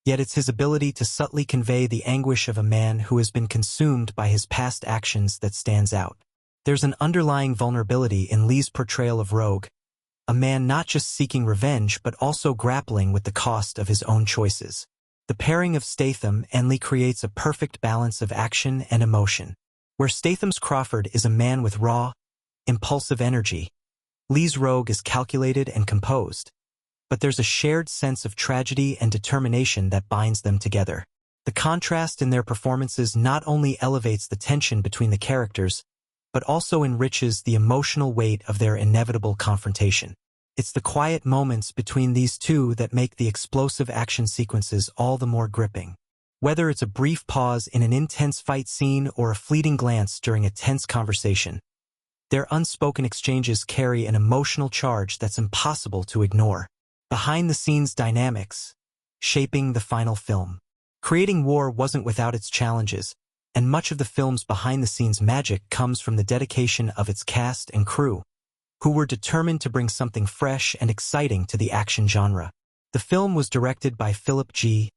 yet it's his ability to subtly convey the anguish of a man who has been consumed by his past actions that stands out. There's an underlying vulnerability in Li's portrayal of Rogue, a man not just seeking revenge but also grappling with the cost of his own choices. The pairing of Statham and Li creates a perfect balance of action and emotion. Where Statham's Crawford is a man with raw, impulsive energy, Li's Rogue is calculated and composed, but there's a shared sense of tragedy and determination that binds them together. The contrast in their performances not only elevates the tension between the characters, but also enriches the emotional weight of their inevitable confrontation. It's the quiet moments between these two that make the explosive action sequences all the more gripping. Whether it's a brief pause in an intense fight scene or a fleeting glance during a tense conversation, their unspoken exchanges carry an emotional charge that's impossible to ignore. Behind-the-scenes dynamics, shaping the final film. Creating War wasn't without its challenges, and much of the film's behind-the-scenes magic comes from the dedication of its cast and crew, who were determined to bring something fresh and exciting to the action genre. The film was directed by Philip G.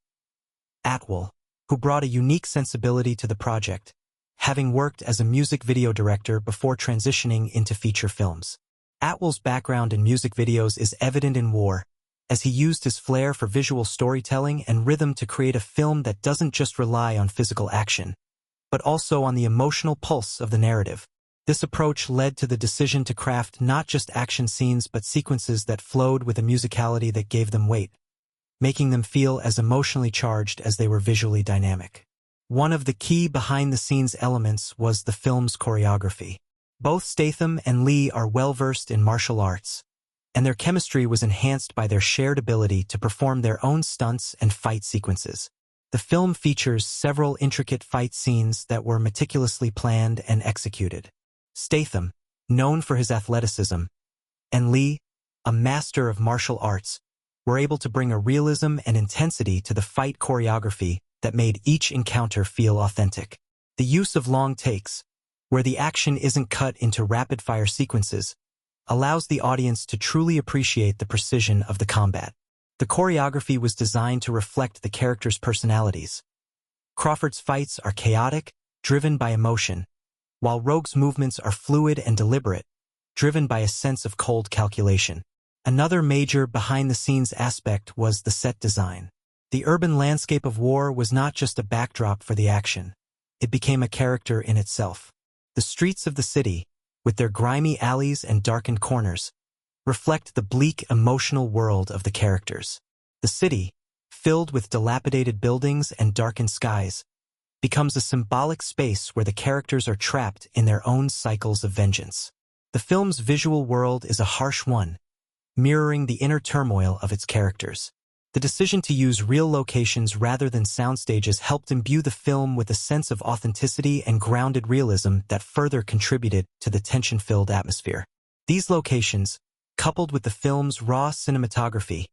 Atwell, who brought a unique sensibility to the project, having worked as a music video director before transitioning into feature films. Atwell's background in music videos is evident in War, as he used his flair for visual storytelling and rhythm to create a film that doesn't just rely on physical action, but also on the emotional pulse of the narrative. This approach led to the decision to craft not just action scenes but sequences that flowed with a musicality that gave them weight. making them feel as emotionally charged as they were visually dynamic. One of the key behind-the-scenes elements was the film's choreography. Both Statham and Lee are well-versed in martial arts, and their chemistry was enhanced by their shared ability to perform their own stunts and fight sequences. The film features several intricate fight scenes that were meticulously planned and executed. Statham, known for his athleticism, and Lee, a master of martial arts, were able to bring a realism and intensity to the fight choreography that made each encounter feel authentic. The use of long takes, where the action isn't cut into rapid-fire sequences, allows the audience to truly appreciate the precision of the combat. The choreography was designed to reflect the characters' personalities. Crawford's fights are chaotic, driven by emotion, while Rogue's movements are fluid and deliberate, driven by a sense of cold calculation. Another major behind-the-scenes aspect was the set design. The urban landscape of war was not just a backdrop for the action. It became a character in itself. The streets of the city, with their grimy alleys and darkened corners, reflect the bleak, emotional world of the characters. The city, filled with dilapidated buildings and darkened skies, becomes a symbolic space where the characters are trapped in their own cycles of vengeance. The film's visual world is a harsh one, mirroring the inner turmoil of its characters. The decision to use real locations rather than soundstages helped imbue the film with a sense of authenticity and grounded realism that further contributed to the tension-filled atmosphere. These locations, coupled with the film's raw cinematography,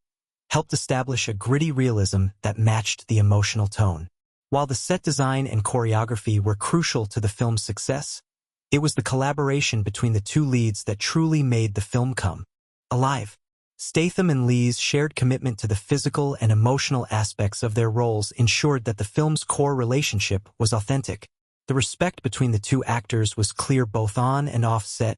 helped establish a gritty realism that matched the emotional tone. While the set design and choreography were crucial to the film's success, it was the collaboration between the two leads that truly made the film come alive. Statham and Lee's shared commitment to the physical and emotional aspects of their roles ensured that the film's core relationship was authentic. The respect between the two actors was clear both on and off set,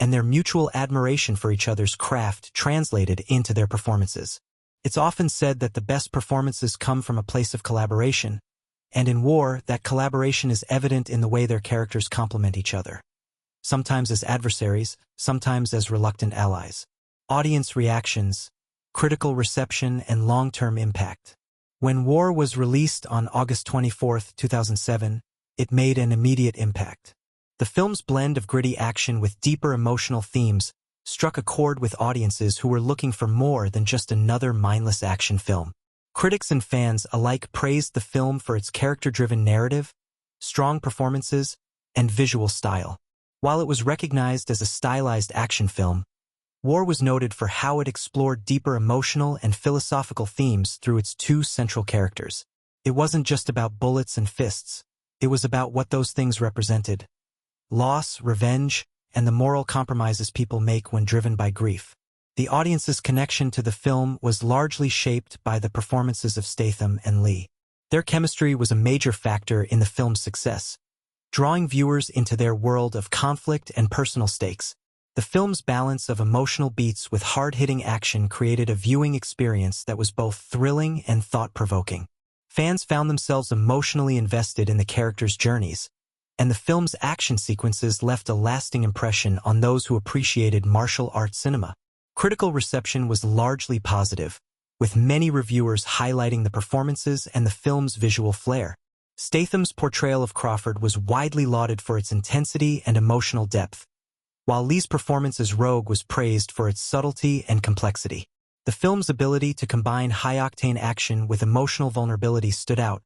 and their mutual admiration for each other's craft translated into their performances. It's often said that the best performances come from a place of collaboration, and in war, that collaboration is evident in the way their characters complement each other. Sometimes as adversaries, sometimes as reluctant allies. Audience reactions, critical reception, and long-term impact. When War was released on August 24, 2007, it made an immediate impact. The film's blend of gritty action with deeper emotional themes struck a chord with audiences who were looking for more than just another mindless action film. Critics and fans alike praised the film for its character-driven narrative, strong performances, and visual style. While it was recognized as a stylized action film, War was noted for how it explored deeper emotional and philosophical themes through its two central characters. It wasn't just about bullets and fists. It was about what those things represented: loss, revenge, and the moral compromises people make when driven by grief. The audience's connection to the film was largely shaped by the performances of Statham and Lee. Their chemistry was a major factor in the film's success, drawing viewers into their world of conflict and personal stakes. The film's balance of emotional beats with hard-hitting action created a viewing experience that was both thrilling and thought-provoking. Fans found themselves emotionally invested in the characters' journeys, and the film's action sequences left a lasting impression on those who appreciated martial arts cinema. Critical reception was largely positive, with many reviewers highlighting the performances and the film's visual flair. Statham's portrayal of Crawford was widely lauded for its intensity and emotional depth, while Lee's performance as Rogue was praised for its subtlety and complexity. The film's ability to combine high-octane action with emotional vulnerability stood out,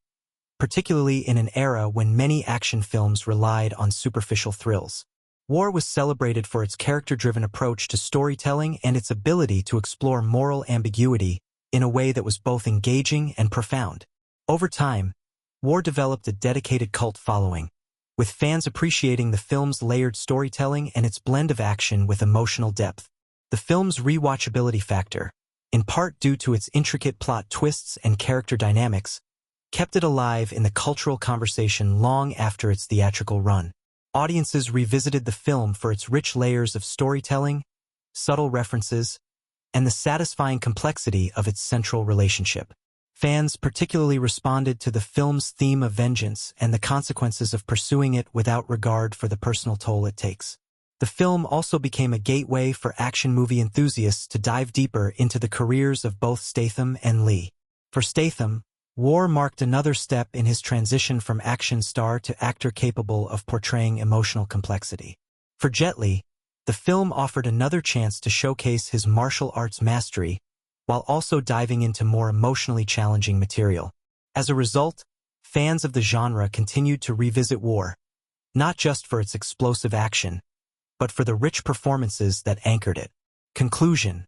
particularly in an era when many action films relied on superficial thrills. War was celebrated for its character-driven approach to storytelling and its ability to explore moral ambiguity in a way that was both engaging and profound. Over time, War developed a dedicated cult following, with fans appreciating the film's layered storytelling and its blend of action with emotional depth. The film's rewatchability factor, in part due to its intricate plot twists and character dynamics, kept it alive in the cultural conversation long after its theatrical run. Audiences revisited the film for its rich layers of storytelling, subtle references, and the satisfying complexity of its central relationship. Fans particularly responded to the film's theme of vengeance and the consequences of pursuing it without regard for the personal toll it takes. The film also became a gateway for action movie enthusiasts to dive deeper into the careers of both Statham and Lee. For Statham, War marked another step in his transition from action star to actor capable of portraying emotional complexity. For Jet Li, the film offered another chance to showcase his martial arts mastery while also diving into more emotionally challenging material. As a result, fans of the genre continued to revisit War, not just for its explosive action, but for the rich performances that anchored it. Conclusion: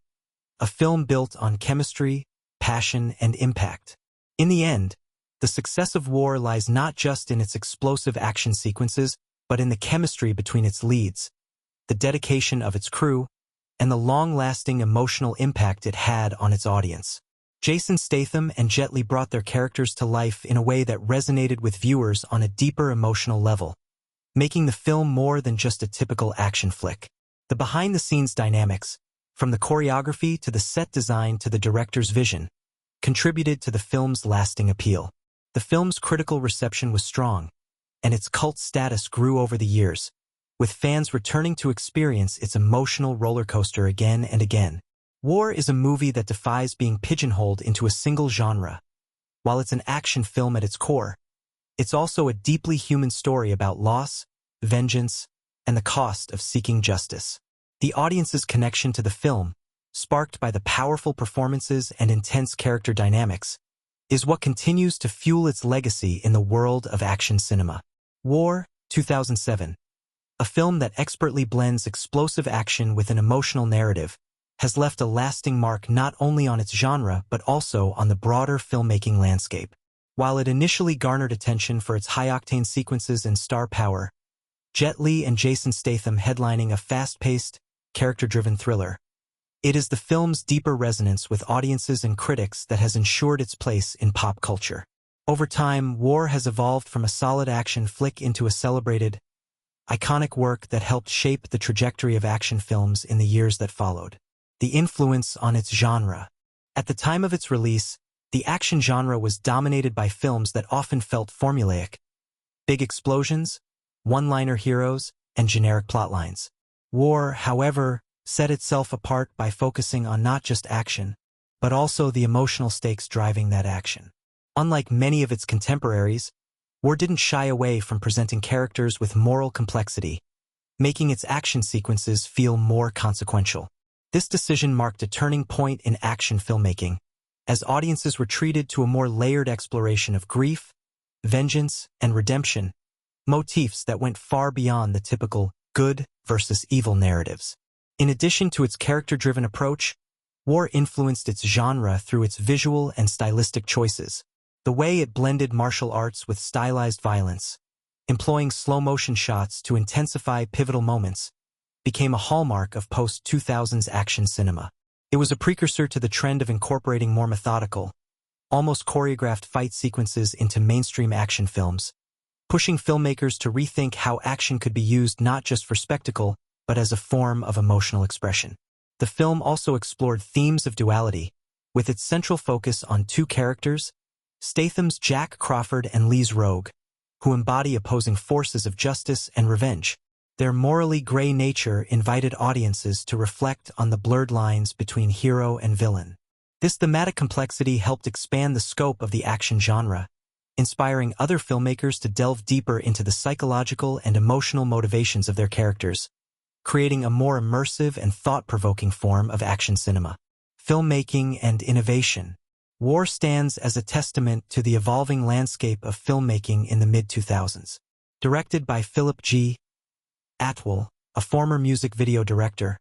a film built on chemistry, passion, and impact. In the end, the success of War lies not just in its explosive action sequences, but in the chemistry between its leads, the dedication of its crew, and the long-lasting emotional impact it had on its audience. Jason Statham and Jet Li brought their characters to life in a way that resonated with viewers on a deeper emotional level, making the film more than just a typical action flick. The behind-the-scenes dynamics, from the choreography to the set design to the director's vision, contributed to the film's lasting appeal. The film's critical reception was strong, and its cult status grew over the years, with fans returning to experience its emotional roller coaster again and again. War is a movie that defies being pigeonholed into a single genre. While it's an action film at its core, it's also a deeply human story about loss, vengeance, and the cost of seeking justice. The audience's connection to the film, sparked by the powerful performances and intense character dynamics, is what continues to fuel its legacy in the world of action cinema. War, 2007. A film that expertly blends explosive action with an emotional narrative, has left a lasting mark not only on its genre but also on the broader filmmaking landscape. While it initially garnered attention for its high-octane sequences and star power, Jet Li and Jason Statham headlining a fast-paced, character-driven thriller, it is the film's deeper resonance with audiences and critics that has ensured its place in pop culture. Over time, War has evolved from a solid action flick into a celebrated, iconic work that helped shape the trajectory of action films in the years that followed. The influence on its genre. At the time of its release, the action genre was dominated by films that often felt formulaic: big explosions, one-liner heroes, and generic plotlines. War, however, set itself apart by focusing on not just action, but also the emotional stakes driving that action. Unlike many of its contemporaries, War didn't shy away from presenting characters with moral complexity, making its action sequences feel more consequential. This decision marked a turning point in action filmmaking, as audiences were treated to a more layered exploration of grief, vengeance, and redemption, motifs that went far beyond the typical good versus evil narratives. In addition to its character-driven approach, War influenced its genre through its visual and stylistic choices. The way it blended martial arts with stylized violence, employing slow-motion shots to intensify pivotal moments, became a hallmark of post-2000s action cinema. It was a precursor to the trend of incorporating more methodical, almost choreographed fight sequences into mainstream action films, pushing filmmakers to rethink how action could be used not just for spectacle, but as a form of emotional expression. The film also explored themes of duality, with its central focus on two characters, Statham's Jack Crawford and Lee's Rogue, who embody opposing forces of justice and revenge. Their morally gray nature invited audiences to reflect on the blurred lines between hero and villain. This thematic complexity helped expand the scope of the action genre, inspiring other filmmakers to delve deeper into the psychological and emotional motivations of their characters, creating a more immersive and thought-provoking form of action cinema. Filmmaking and innovation. War stands as a testament to the evolving landscape of filmmaking in the mid-2000s. Directed by Philip G. Atwell, a former music video director,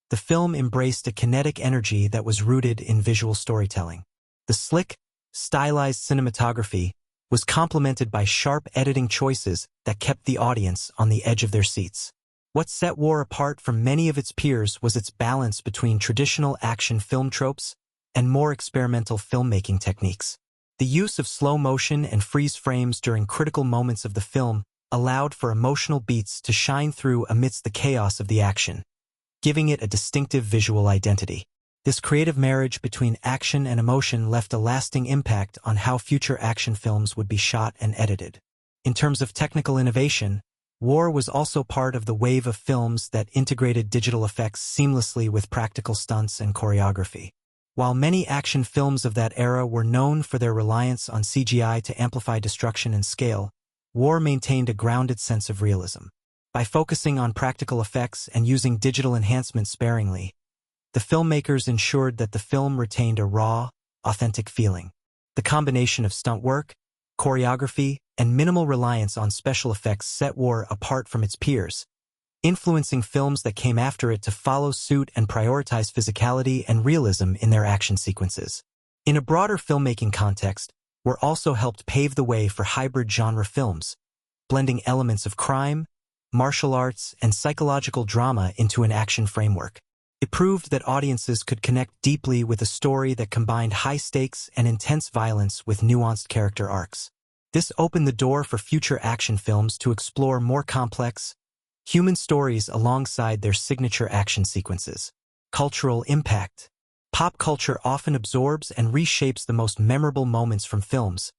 the film embraced a kinetic energy that was rooted in visual storytelling. The slick, stylized cinematography was complemented by sharp editing choices that kept the audience on the edge of their seats. What set War apart from many of its peers was its balance between traditional action film tropes and more experimental filmmaking techniques. The use of slow motion and freeze frames during critical moments of the film allowed for emotional beats to shine through amidst the chaos of the action, giving it a distinctive visual identity. This creative marriage between action and emotion left a lasting impact on how future action films would be shot and edited. In terms of technical innovation, War was also part of the wave of films that integrated digital effects seamlessly with practical stunts and choreography. While many action films of that era were known for their reliance on CGI to amplify destruction and scale, War maintained a grounded sense of realism. By focusing on practical effects and using digital enhancements sparingly, the filmmakers ensured that the film retained a raw, authentic feeling. The combination of stunt work, choreography, and minimal reliance on special effects set War apart from its peers, influencing films that came after it to follow suit and prioritize physicality and realism in their action sequences. In a broader filmmaking context, War also helped pave the way for hybrid genre films, blending elements of crime, martial arts, and psychological drama into an action framework. It proved that audiences could connect deeply with a story that combined high stakes and intense violence with nuanced character arcs. This opened the door for future action films to explore more complex, human stories alongside their signature action sequences. Cultural impact. Pop culture often absorbs and reshapes the most memorable moments from films,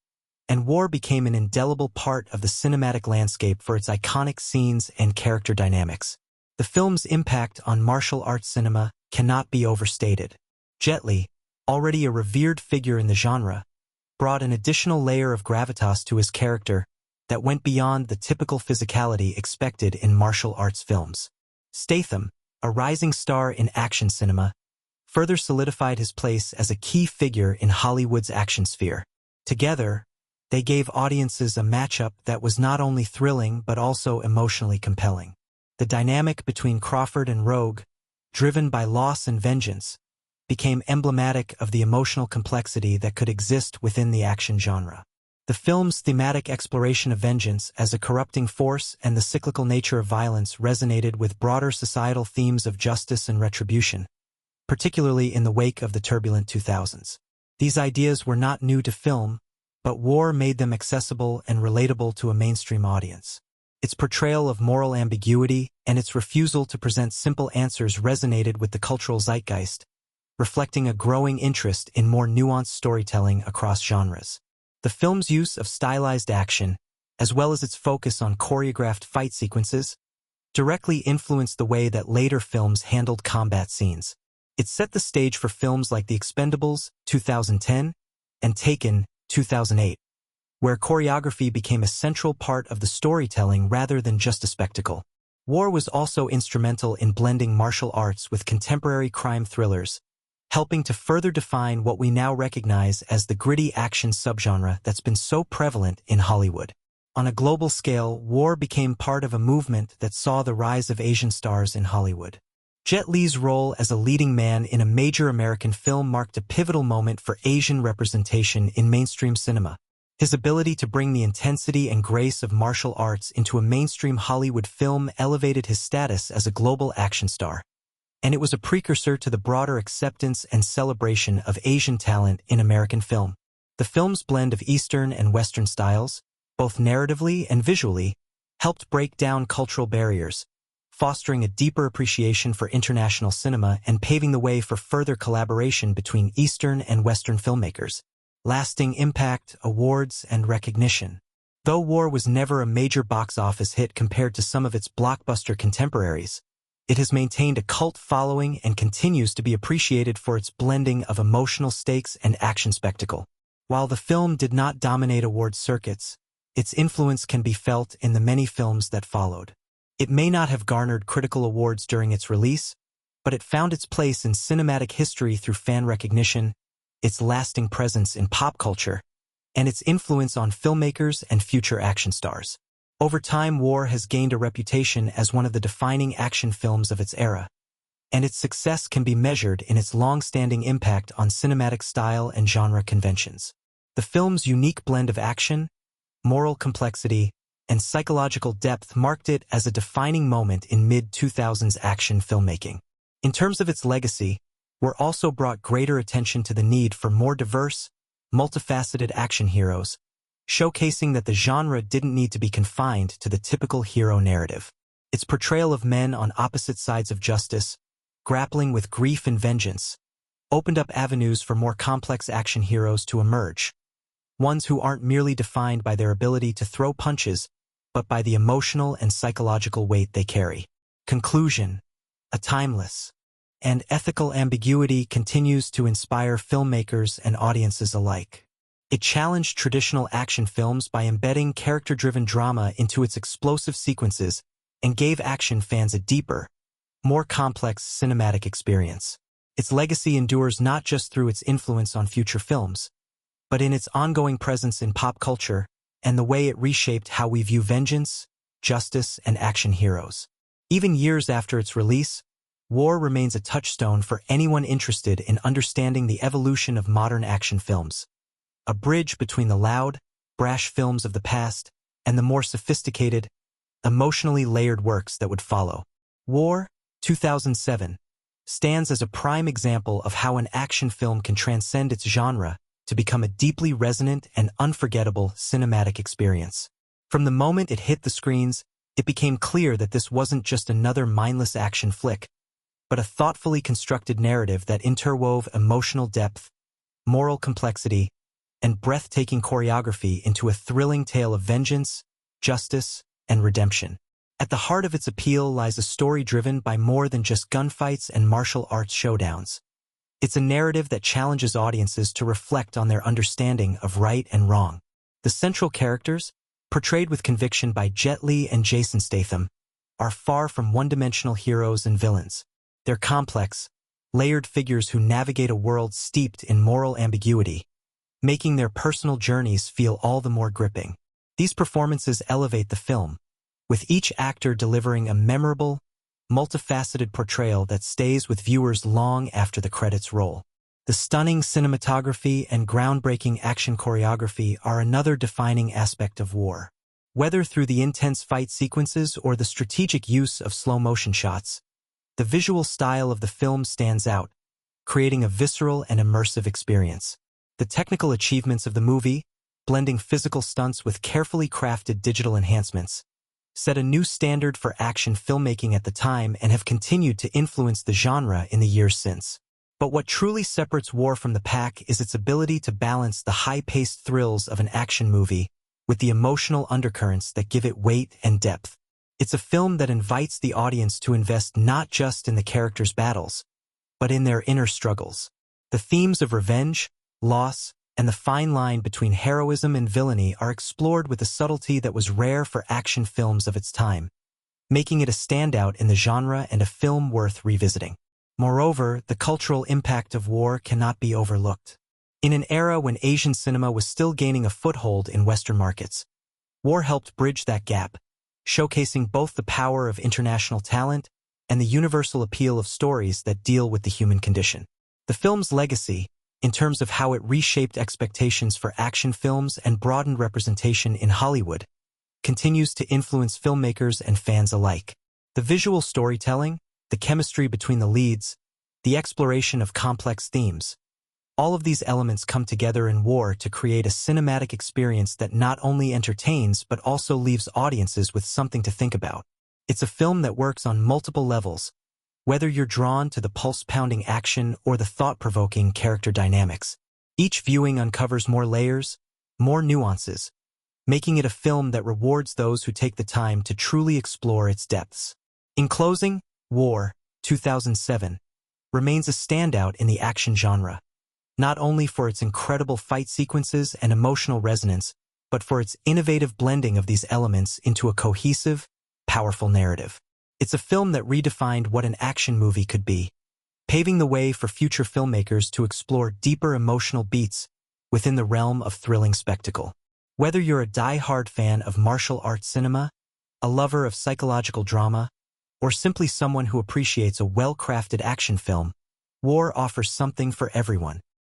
and War became an indelible part of the cinematic landscape for its iconic scenes and character dynamics. The film's impact on martial arts cinema cannot be overstated. Jet Li, already a revered figure in the genre, brought an additional layer of gravitas to his character that went beyond the typical physicality expected in martial arts films. Statham, a rising star in action cinema, further solidified his place as a key figure in Hollywood's action sphere. Together, they gave audiences a matchup that was not only thrilling but also emotionally compelling. The dynamic between Crawford and Rogue, driven by loss and vengeance, became emblematic of the emotional complexity that could exist within the action genre. The film's thematic exploration of vengeance as a corrupting force and the cyclical nature of violence resonated with broader societal themes of justice and retribution, particularly in the wake of the turbulent 2000s. These ideas were not new to film, but War made them accessible and relatable to a mainstream audience. Its portrayal of moral ambiguity and its refusal to present simple answers resonated with the cultural zeitgeist, reflecting a growing interest in more nuanced storytelling across genres. The film's use of stylized action, as well as its focus on choreographed fight sequences, directly influenced the way that later films handled combat scenes. It set the stage for films like The Expendables, 2010, and Taken, 2008. Where choreography became a central part of the storytelling rather than just a spectacle. War was also instrumental in blending martial arts with contemporary crime thrillers, helping to further define what we now recognize as the gritty action subgenre that's been so prevalent in Hollywood. On a global scale, War became part of a movement that saw the rise of Asian stars in Hollywood. Jet Li's role as a leading man in a major American film marked a pivotal moment for Asian representation in mainstream cinema. His ability to bring the intensity and grace of martial arts into a mainstream Hollywood film elevated his status as a global action star, and it was a precursor to the broader acceptance and celebration of Asian talent in American film. The film's blend of Eastern and Western styles, both narratively and visually, helped break down cultural barriers, fostering a deeper appreciation for international cinema and paving the way for further collaboration between Eastern and Western filmmakers. Lasting impact, awards, and recognition. Though War was never a major box office hit compared to some of its blockbuster contemporaries, it has maintained a cult following and continues to be appreciated for its blending of emotional stakes and action spectacle. While the film did not dominate award circuits, its influence can be felt in the many films that followed. It may not have garnered critical awards during its release, but it found its place in cinematic history through fan recognition, its lasting presence in pop culture, and its influence on filmmakers and future action stars. Over time, War has gained a reputation as one of the defining action films of its era, and its success can be measured in its long-standing impact on cinematic style and genre conventions. The film's unique blend of action, moral complexity, and psychological depth marked it as a defining moment in mid-2000s action filmmaking. In terms of its legacy, War also brought greater attention to the need for more diverse, multifaceted action heroes, showcasing that the genre didn't need to be confined to the typical hero narrative. Its portrayal of men on opposite sides of justice, grappling with grief and vengeance, opened up avenues for more complex action heroes to emerge, ones who aren't merely defined by their ability to throw punches, but by the emotional and psychological weight they carry. Conclusion: a timeless and ethical ambiguity continues to inspire filmmakers and audiences alike. It challenged traditional action films by embedding character-driven drama into its explosive sequences and gave action fans a deeper, more complex cinematic experience. Its legacy endures not just through its influence on future films, but in its ongoing presence in pop culture and the way it reshaped how we view vengeance, justice, and action heroes. Even years after its release, War remains a touchstone for anyone interested in understanding the evolution of modern action films, a bridge between the loud, brash films of the past and the more sophisticated, emotionally layered works that would follow. War, 2007, stands as a prime example of how an action film can transcend its genre to become a deeply resonant and unforgettable cinematic experience. From the moment it hit the screens, it became clear that this wasn't just another mindless action flick, but a thoughtfully constructed narrative that interwove emotional depth, moral complexity, and breathtaking choreography into a thrilling tale of vengeance, justice, and redemption. At the heart of its appeal lies a story driven by more than just gunfights and martial arts showdowns. It's a narrative that challenges audiences to reflect on their understanding of right and wrong. The central characters, portrayed with conviction by Jet Li and Jason Statham, are far from one-dimensional heroes and villains. They're complex, layered figures who navigate a world steeped in moral ambiguity, making their personal journeys feel all the more gripping. These performances elevate the film, with each actor delivering a memorable, multifaceted portrayal that stays with viewers long after the credits roll. The stunning cinematography and groundbreaking action choreography are another defining aspect of War. Whether through the intense fight sequences or the strategic use of slow-motion shots, the visual style of the film stands out, creating a visceral and immersive experience. The technical achievements of the movie, blending physical stunts with carefully crafted digital enhancements, set a new standard for action filmmaking at the time and have continued to influence the genre in the years since. But what truly separates War from the pack is its ability to balance the high-paced thrills of an action movie with the emotional undercurrents that give it weight and depth. It's a film that invites the audience to invest not just in the characters' battles, but in their inner struggles. The themes of revenge, loss, and the fine line between heroism and villainy are explored with a subtlety that was rare for action films of its time, making it a standout in the genre and a film worth revisiting. Moreover, the cultural impact of War cannot be overlooked. In an era when Asian cinema was still gaining a foothold in Western markets, War helped bridge that gap, showcasing both the power of international talent and the universal appeal of stories that deal with the human condition. The film's legacy, in terms of how it reshaped expectations for action films and broadened representation in Hollywood, continues to influence filmmakers and fans alike. The visual storytelling, the chemistry between the leads, the exploration of complex themes, all of these elements come together in War to create a cinematic experience that not only entertains but also leaves audiences with something to think about. It's a film that works on multiple levels, whether you're drawn to the pulse-pounding action or the thought-provoking character dynamics. Each viewing uncovers more layers, more nuances, making it a film that rewards those who take the time to truly explore its depths. In closing, War, 2007, remains a standout in the action genre, not only for its incredible fight sequences and emotional resonance, but for its innovative blending of these elements into a cohesive, powerful narrative. It's a film that redefined what an action movie could be, paving the way for future filmmakers to explore deeper emotional beats within the realm of thrilling spectacle. Whether you're a die-hard fan of martial arts cinema, a lover of psychological drama, or simply someone who appreciates a well-crafted action film, War offers something for everyone.